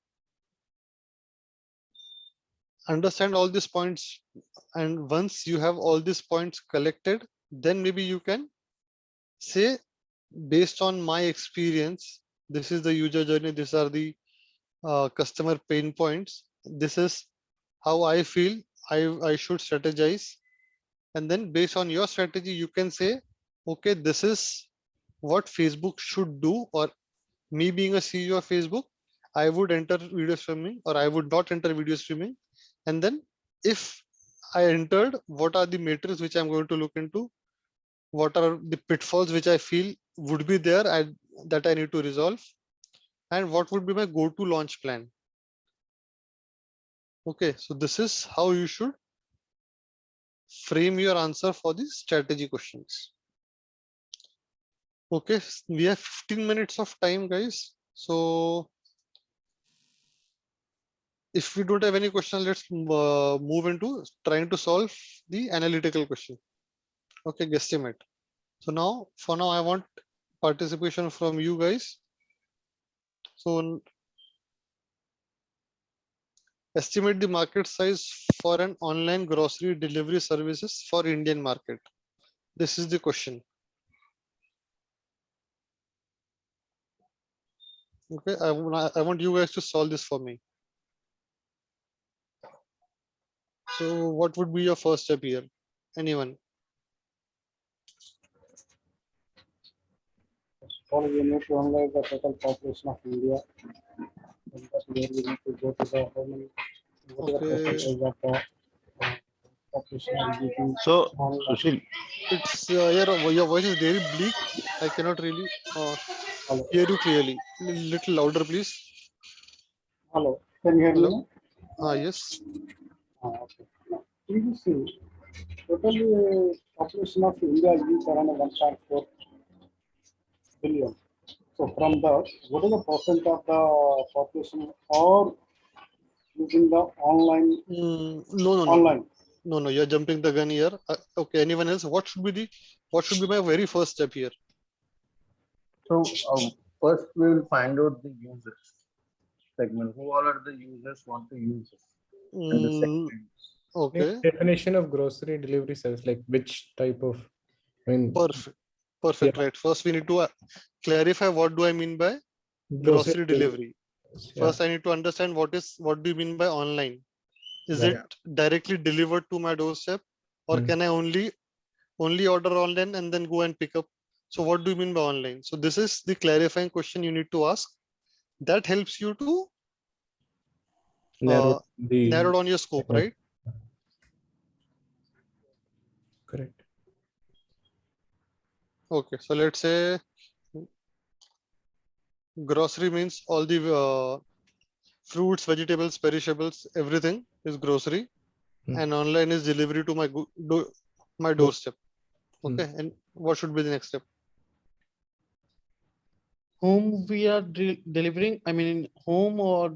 Understand all these points, and once you have all these points collected, then maybe you can say, based on my experience, this is the user journey, these are the customer pain points, this is how I feel I should strategize. And then based on your strategy, you can say, okay, this is what Facebook should do, or me being a CEO of Facebook, I would enter video streaming or I would not enter video streaming. And then if I entered, what are the metrics which I'm going to look into? What are the pitfalls which I feel would be there that I need to resolve? And what would be my go-to launch plan? Okay, so this is how you should frame your answer for the strategy questions. Okay, we have 15 minutes of time, guys. So if we don't have any question, let's move into trying to solve the analytical question. Okay, guesstimate. So now, for now, I want participation from you guys. So estimate the market size for an online grocery delivery services for Indian market. This is the question. Okay, I want you guys to solve this for me. So what would be your first step here? Anyone? All we need to analyze the total population of India. And that's where we need to go to the how many, what is the percentage of the population are using So, online. Sushil, It's your voice is very bleak. I cannot really hear you clearly. Little louder, please. Hello, can you hear Hello. me? Yes. Okay. Now, you see, total population of India is around 1.4 billion. So from that, what is the percent of the population or using the online? No. Online. No, you're jumping the gun here. Okay, anyone else? What should be my very first step here? So first we will find out the users. segment? Who all are the users want to use it? And the Mm, segments. okay, Definition of grocery delivery service, like which type of, I mean, perfect. Perfect, Yeah. right. First, we need to clarify what do I mean by grocery delivery. Yeah. First, I need to understand what do you mean by online? Is Yeah. it directly delivered to my doorstep, or Hmm. can I only order online and then go and pick up? So what do you mean by online? So this is the clarifying question you need to ask. That helps you to narrow narrow down your scope, Yeah. right? Correct. Okay, so let's say grocery means all the fruits, vegetables, perishables, everything is grocery, and online is delivery to my doorstep. Okay, and what should be the next step? Whom we are delivering, I mean, home or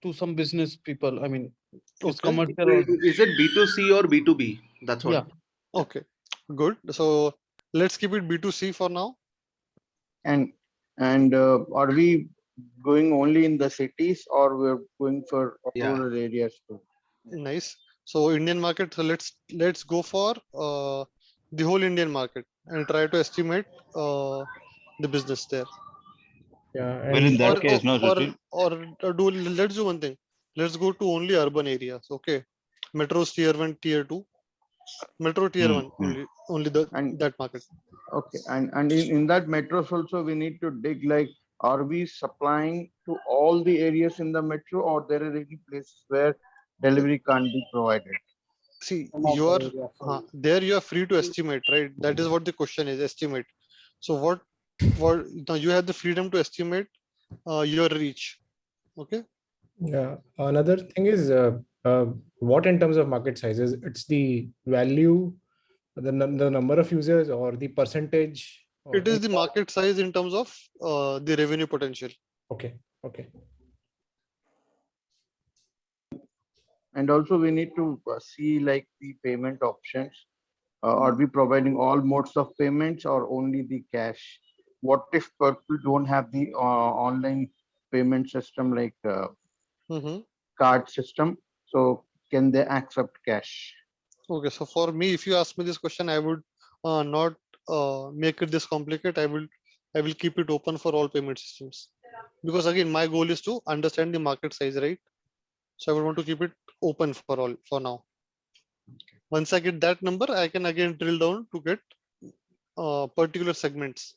to some business people, I mean, it's Okay. commercial or Is it B2C or B2B? That's what. yeah. Okay, good. So let's keep it B2C for now. And are we going only in the cities, or we're going for rural areas too? Nice. So Indian market. So let's go for the whole Indian market and try to estimate the business there. Yeah. Well, in And that case, no, Sushil. Let's do one thing. Let's go to only urban areas. Okay, metros tier 1, tier 2, metro tier 1 only that market. Okay, and in that metros also we need to dig, like, are we supplying to all the areas in the metro, or there are any places where delivery can't be provided? See, Some of you the are areas. there. You are free to estimate, right? That is what the question is. Estimate. So what now you have the freedom to estimate your reach. Okay. yeah, another thing is what in terms of market sizes, it's the value, the number of users, or the percentage. Or It is the market size in terms of the revenue potential. Okay. Okay. And also we need to see, like, the payment options. Are we providing all modes of payments or only the cash? What if people don't have the online payment system, like card system? So can they accept cash? Okay, so for me, if you ask me this question, I would not make it this complicated. I will keep it open for all payment systems, because again, my goal is to understand the market size, right? So I would want to keep it open for all for now. Once I get that number, I can again drill down to get particular segments.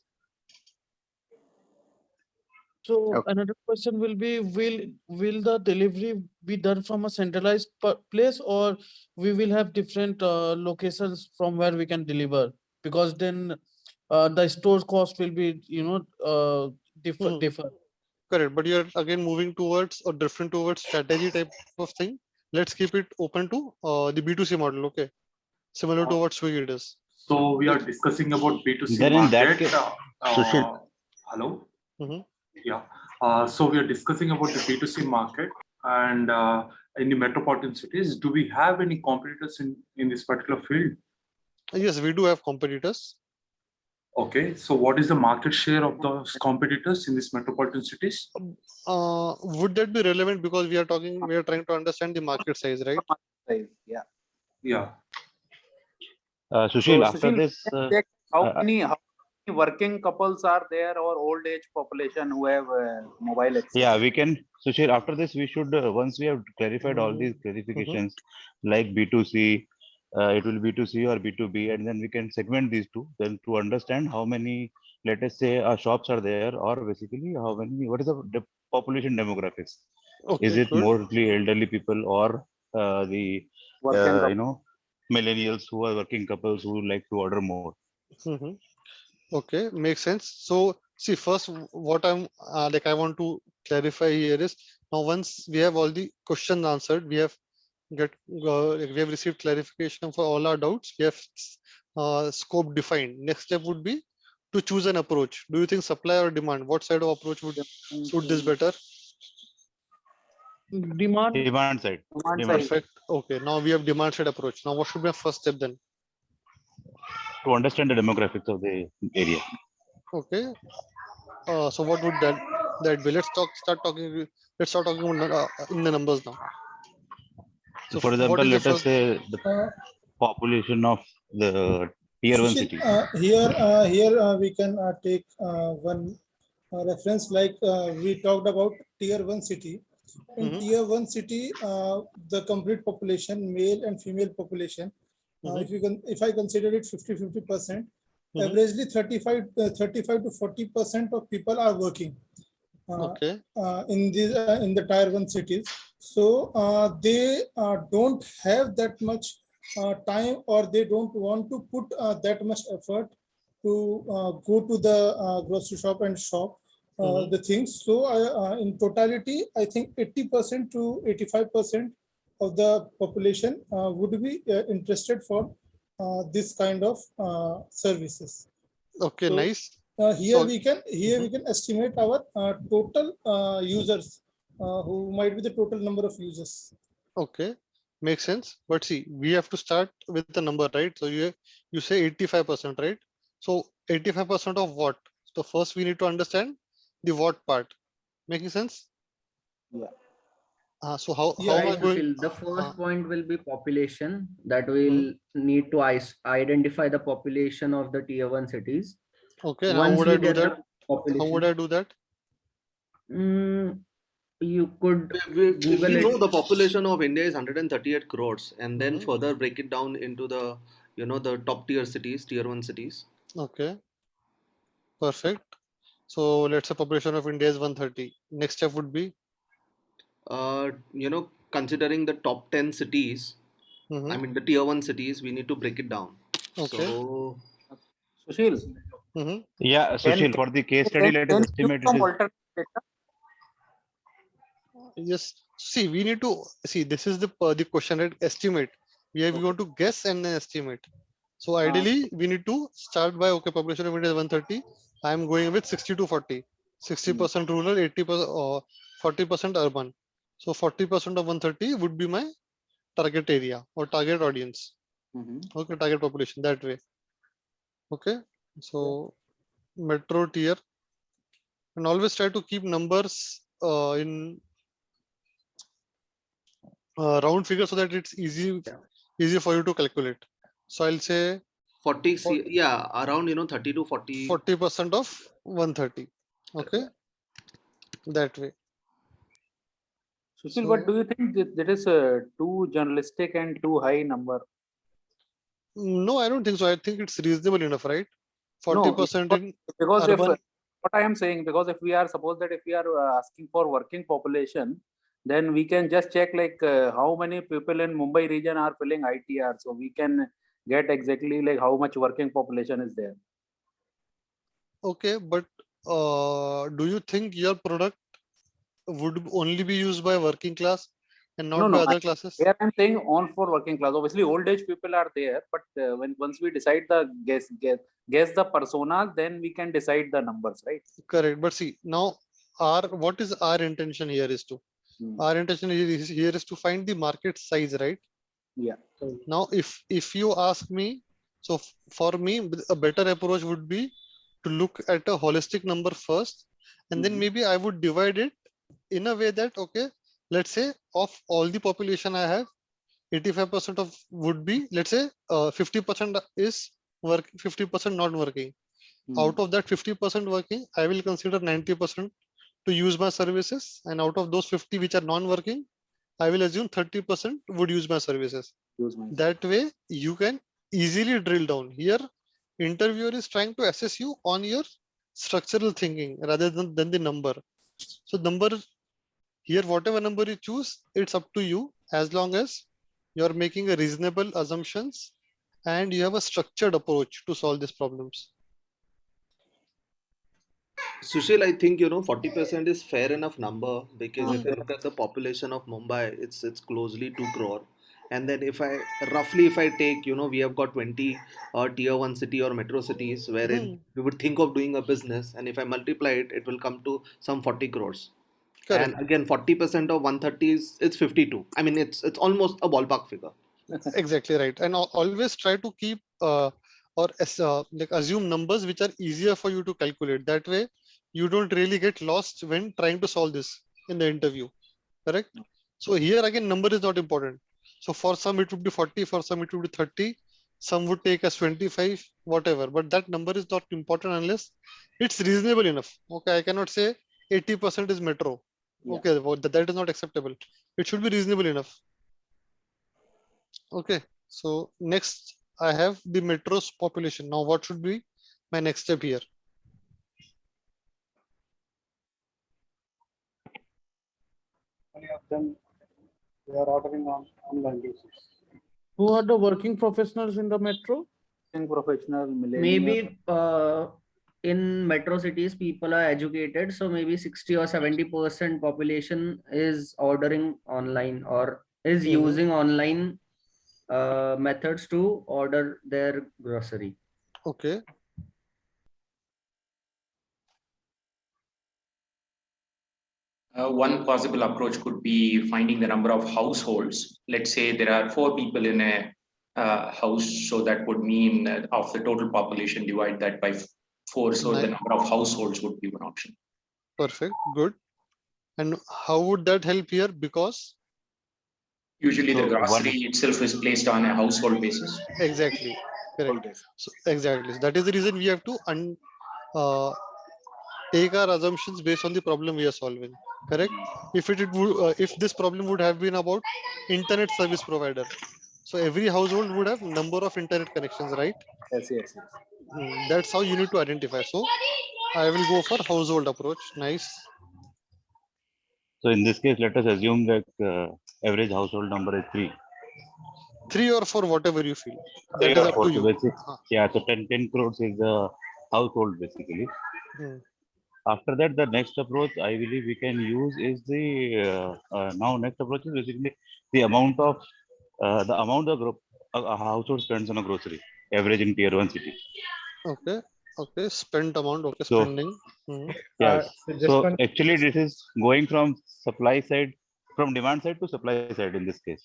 So another question will be, will the delivery be done from a centralized place, or we will have different locations from where we can deliver? Because then the store cost will be, differ. Correct, but you're again moving towards or different towards strategy type of thing. Let's keep it open to the B2C model. Okay, similar to what Swiggy does. So we are discussing about B2C Then in that market. case, Sushil. Hello. Yeah. So we are discussing about the B2C market, and in the metropolitan cities, do we have any competitors in this particular field? Yes, we do have competitors. Okay. So what is the market share of those competitors in these metropolitan cities? Would that be relevant, because we are trying to understand the market size, right? Yeah. Yeah. Sushil, So, after Sushil, this, check how many working couples are there, or old age population who have mobile access? yeah, we can, Sushil, after this, we should, once we have clarified all these clarifications, like B2C, it will be B2C or B2B, and then we can segment these two, then to understand how many, let us say, shops are there, or basically how many, what is the population demographics? Okay, is it good. mostly elderly people, or the, millennials who are working couples who like to order more? Okay, makes sense. So see, first what I'm I want to clarify here is, now once we have all the questions answered, we have received clarification for all our doubts, we have scope defined. Next step would be to choose an approach. Do you think supply or demand? What side of approach would suit this better? Demand side. Perfect. Okay, now we have demand side approach. Now what should be our first step then? To understand the demographics of the area. Okay. So what would that be? Let's start talking Let's start talking about in the numbers now. So For what example, is the let us first? say the population of the tier 1 Sushil, cities. here we can take one reference like we talked about tier 1 city. In tier 1 city, the complete population, male and female population, if I consider it 50-50%, averagely 35 to 40% of people are working in the tier 1 cities. So they don't have that much time, or they don't want to put that much effort to go to the grocery shop and shop the things. So in totality, I think 80% to 85% of the population would be interested for this kind of services. Okay, So, nice. Here So- we can estimate our total users, who might be the total number of users. Okay, makes sense. But see, we have to start with the number, right? So you say 85%, right? So 85% of what? So first we need to understand the what part. Making sense? Yeah. So how Yeah, am I going? Sushil, the first point will be population, that will need to identify the population of the tier 1 cities. Okay, and how Once would we I do get the that? How population, would I do that? you could We Google know it. the population of India is 138 crores, and then further break it down into the the top tier cities, tier 1 cities. Okay, perfect. So let's say population of India is 130. Next step would be Considering the top 10 cities, I mean the tier 1 cities, we need to break it down. Okay. So Sushil, Yeah, Sushil, for the case study, let us estimate it is. Yes. See, we need to see. This is the question, right? Estimate. We are going to guess and then estimate. So ideally, we need to start by population of India is 130. I am going with 60 to 40. 60% rural, 80% or 40% urban. So 40% of 130 would be my target area or target audience. Okay, target population that way. Okay, so metro tier, and always try to keep numbers in round figure so that it's easy for you to calculate. So I'll say 40, yeah, around 30 to 40. 40% of 130. Okay, that way. Sushil, what do you think that is too journalistic and too high number? No, I don't think so. I think it's reasonable enough, right? 40% in because urban. if what I am saying, because if we are suppose that if we are asking for working population, then we can just check like how many people in Mumbai region are filling ITR, so we can get exactly like how much working population is there. Okay, but do you think your product would only be used by working class and not by other classes? Here I'm saying on for working class. Obviously, old age people are there, but once we decide the guess the personas, then we can decide the numbers, right? Correct. But see, now what is our intention here is to our intention here is to find the market size, right? Yeah. Now, if you ask me, so for me, a better approach would be to look at a holistic number first, and then maybe I would divide it in a way that, okay, let's say of all the population I have, 85% of would be, let's say 50% is work, 50% not working. Out of that 50% working, I will consider 90% to use my services, and out of those 50 which are non-working, I will assume 30% would use my services. That way you can easily drill down. Here interviewer is trying to assess you on your structural thinking rather than the number. So number here, whatever number you choose, it's up to you, as long as you're making a reasonable assumptions and you have a structured approach to solve these problems. Sushil, I think 40% is fair enough number, because if you look at the population of Mumbai, it's closely 2 crore. And then if I take, we have got 20 tier 1 city or metro cities wherein we would think of doing a business, and if I multiply it, it will come to some 40 crores. Correct. And again, 40% of 130 is it's 52. I mean, it's almost a ballpark figure. Exactly right. And always try to keep like assume numbers which are easier for you to calculate. That way you don't really get lost when trying to solve this. in the interview, correct? So here again, number is not important. So for some it would be 40, for some it would be 30, some would take as 25, whatever. But that number is not important unless it's reasonable enough. Okay, I cannot say 80% is metro. Okay, well, that is not acceptable. It should be reasonable enough. Okay, so next I have the metro's population. Now what should be my next step here? Many of them, they are ordering on online basis. Who are the working professionals in the metro? Professional, millennial. Maybe in metro cities, people are educated. So maybe 60 or 70% population is ordering online or is using online methods to order their grocery. Okay. One possible approach could be finding the number of households. Let's say there are 4 people in a house, so that would mean of the total population, divide that by 4. So the number of households would be one option. Perfect, good. And how would that help here? Because usually the grocery itself is placed on a household basis. Exactly, correct. So exactly, that is the reason we have to take our assumptions based on the problem we are solving. Correct. If if this problem would have been about internet service provider, so every household would have number of internet connections, right? Yes. That's how you need to identify. So I will go for household approach. Nice. So in this case, let us assume that average household number is 3. 3 or 4, whatever you feel. 3 That is or up 4, to you. Yeah, so 10 crores is the household basically. After that, the next approach I believe we can use is the next approach is basically the amount the group a household spends on a grocery average in tier 1 city. Okay, spent amount. Okay, So, spending. Yes. So actually, this is going from supply side, from demand side to supply side in this case.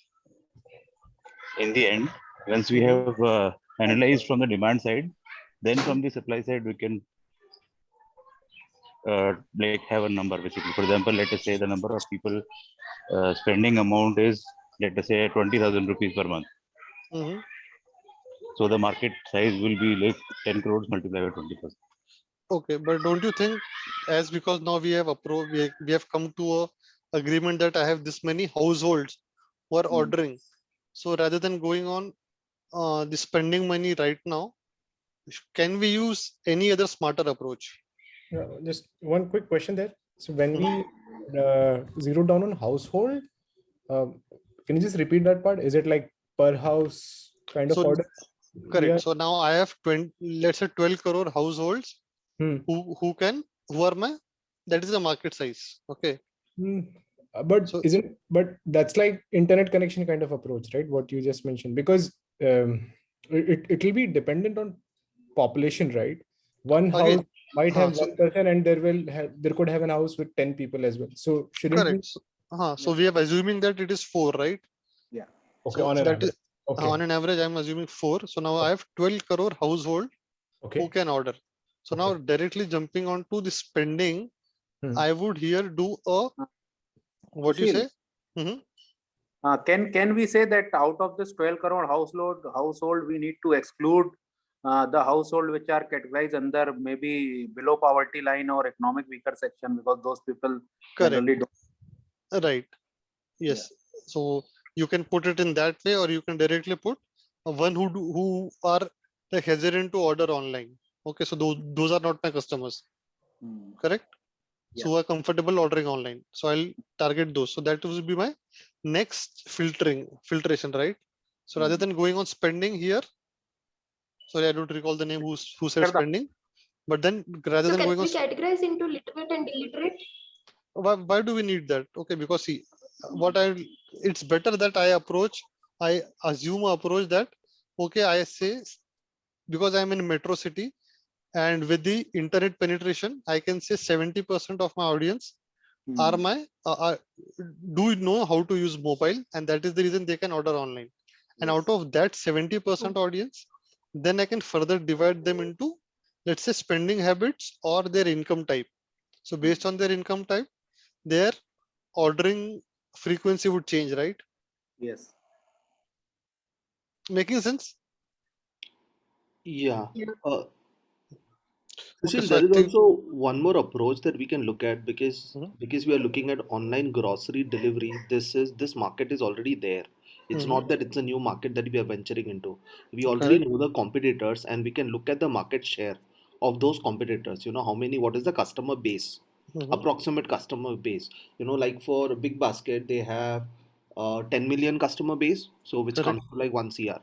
In the end, once we have analyzed from the demand side, then from the supply side we can like have a number basically. For example, let us say the number of people spending amount is, let us say 20,000 rupees per month. So the market size will be like 10 crores multiplied by 20%. Okay, but don't you think, as because now we have we have come to a agreement that I have this many households who are ordering. So rather than going on the spending money right now, can we use any other smarter approach? Just one quick question there. So when we zero down on household, can you just repeat that part? Is it like per house kind of order? Correct. Yeah. So now I have 20, let's say 12 crore households who are that is the market size. Okay. But but that's like internet connection kind of approach, right? What you just mentioned, because it will be dependent on population, right? One house might have one person, and there could have an house with 10 people as well. So shouldn't correct. So we are assuming that it is 4, right? Yeah. Okay. So on an that average. is on an average, I'm assuming 4. So now I have 12 crore household who can order. So now directly jumping on to the spending, I would here do a what you say? Can we say that out of this 12 crore household, we need to exclude the household which are categorized under maybe below poverty line or economic weaker section, because those people generally don't. Right. Yes. So you can put it in that way, or you can directly put one who are like hesitant to order online. Okay, so those are not my customers. Correct. So who are comfortable ordering online. So I'll target those. So that will be my next filtration, right? So rather than going on spending here, sorry, I don't recall the name who said spending, but then rather than going on categorize into literate and illiterate? Why do we need that? Okay, because see, it's better that I assume a approach that, okay, I say, because I'm in metro city and with the internet penetration, I can say 70% of my audience are do know how to use mobile, and that is the reason they can order online. And out of that 70% audience, then I can further divide them into, let's say, spending habits or their income type. So based on their income type, their ordering frequency would change, right? Yes. Making sense? Yeah. Uh, Okay, Sushil, so I there is think also one more approach that we can look at because Mhm. we are looking at online grocery delivery. This market is already there. It's Mhm. not that it's a new market that we are venturing into. We already Correct. know the competitors, and we can look at the market share of those competitors. You know how many, what is the customer base, Mhm. approximate customer base. You know, like for Big Basket, they have 10 million customer base, so which Correct. comes to like 1 CR.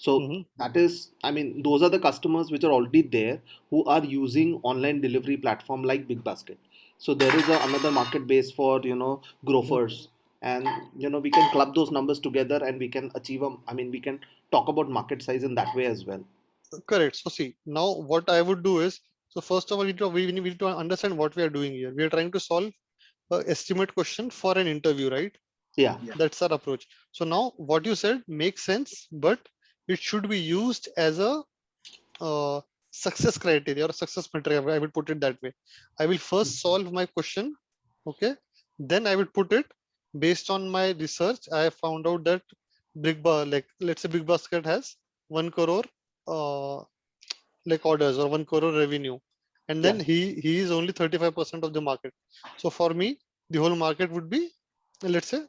So Mhm. that is, I mean, those are the customers which are already there who are using online delivery platform like Big Basket. So there is another market base for, you know, Mhm. grofers, and you know we can club those numbers together and we can achieve a, I mean we can talk about market size in that way as well. Correct. So see, now what I would do is, so first of all, we need to understand what we are doing here. We are trying to solve a estimate question for an interview, right? Yeah. That's our approach. So now what you said makes sense, but it should be used as a success criteria or success metric. I will put it that way. I will first solve my question, okay? Then I will put it based on my research. I have found out that like let's say Big Basket has 1 crore uh, like orders or 1 crore revenue, and then Yeah. he is only 35% of the market. So for me, the whole market would be, let's say,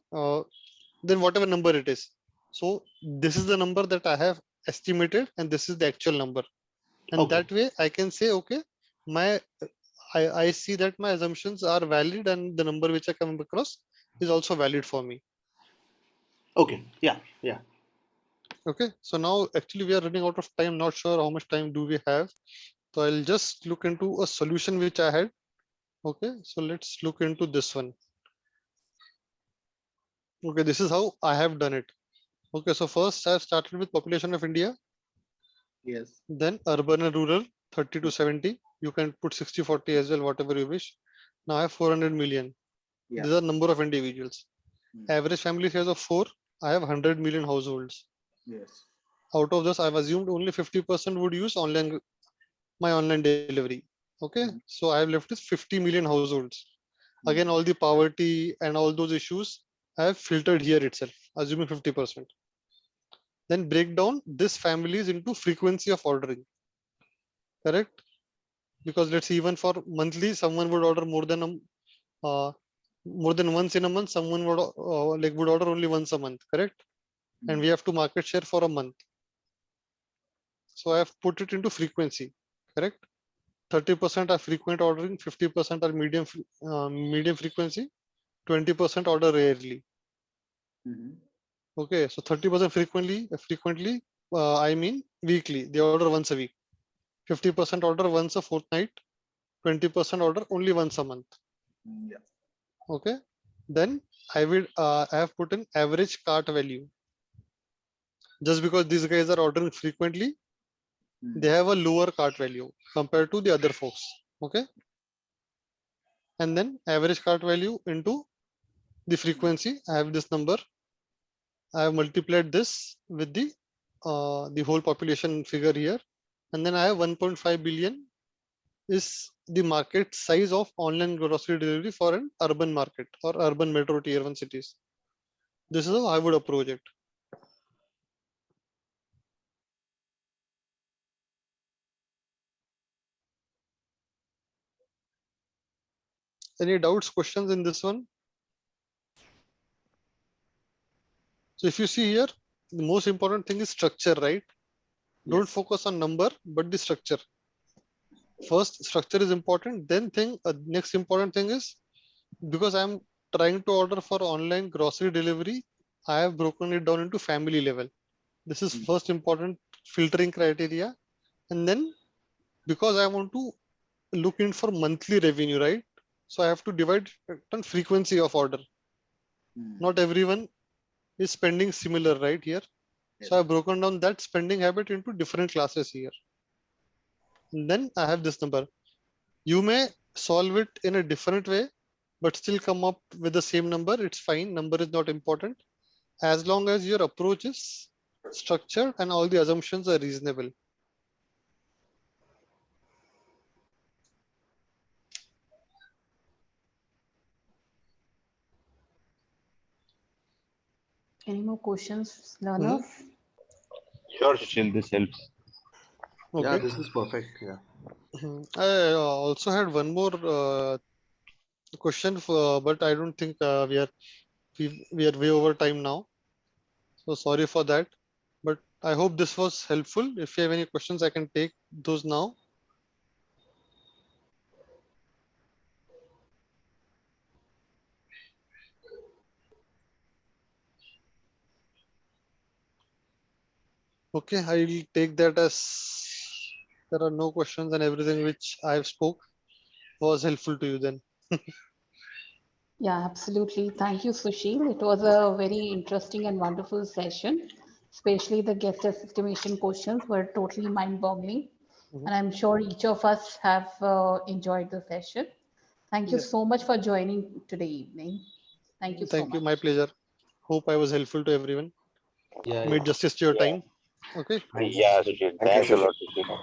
then whatever number it is. So this is the number that I have estimated, and this is the actual number. And Okay. that way I can say, okay, my I see that my assumptions are valid and the number which I come across is also valid for me. Okay. Yeah. Yeah. Okay, so now actually we are running out of time. Not sure how much time do we have. So I'll just look into a solution which I had. Okay, so let's look into this one. Okay, this is how I have done it. Okay, so first I've started with population of India, Yes. then urban and rural 30 to 70. You can put 60-40 as well, whatever you wish. Now I have 400 million. Yeah. These are number of individuals. Average family size of 4. I have 100 million households. Yes. Out of this, I've assumed only 50% would use my online delivery. Okay, so I have left with 50 million households. Again, all the poverty and all those issues I have filtered here itself, assuming 50%. Then break down this families into frequency of ordering. Correct? Because let's see, even for monthly, someone would order more than once in a month. Someone would order only once a month. Correct? And we have to market share for a month. So I have put it into frequency. Correct? 30% are frequent ordering, 50% are medium frequency, 20% order rarely. Okay, so 30% frequently, I mean weekly. They order once a week. 50% order once a fortnight. 20% order only once a month. Yeah. Okay, then I have put in average cart value. Just because these guys are ordering frequently, they have a lower cart value compared to the other folks. Okay, and then average cart value into the frequency. I have this number. I have multiplied this with the whole population figure here, and then I have 1.5 billion is the market size of online grocery delivery for an urban market or urban metro tier 1 cities. This is how I would approach it. Any doubts, questions in this one? So if you see here, the most important thing is structure, right? Don't focus on number, but the structure. First, structure is important. Then next important thing is, because I'm trying to order for online grocery delivery, I have broken it down into family level. This is first important filtering criteria. And then because I want to look in for monthly revenue, right? So I have to divide it on frequency of order. Not everyone is spending similar, right here. So I've broken down that spending habit into different classes here. And then I have this number. You may solve it in a different way, but still come up with the same number. It's fine. Number is not important. As long as your approach is structured and all the assumptions are reasonable. Any more questions, learners? Sure, Sushil, this helps. Yeah, Okay. this is perfect. Yeah. I also had one more question, but I don't think we are way over time now. So sorry for that. But I hope this was helpful. If you have any questions, I can take those now. Okay, I'll take that as there are no questions and everything which I've spoke was helpful to you then. Yeah, absolutely. Thank you, Sushil. It was a very interesting and wonderful session. Especially the guest estimation questions were totally mind-boggling. Mhm. And I'm sure each of us have enjoyed the session. Thank you Yeah. so much for joining today evening. Thank you so Thank you. much. My pleasure. Hope I was helpful to everyone. Yeah. Made justice to your time. Okay. Yeah, Sushil. Thanks a lot, Sushil.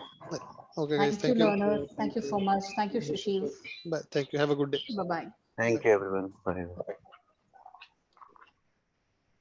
Okay, guys. Thank you, Thank you. learners. Thank you so much. Thank you, Sushil. Bye. Thank you. Have a good day. Bye-bye. Thank you, everyone. Bye.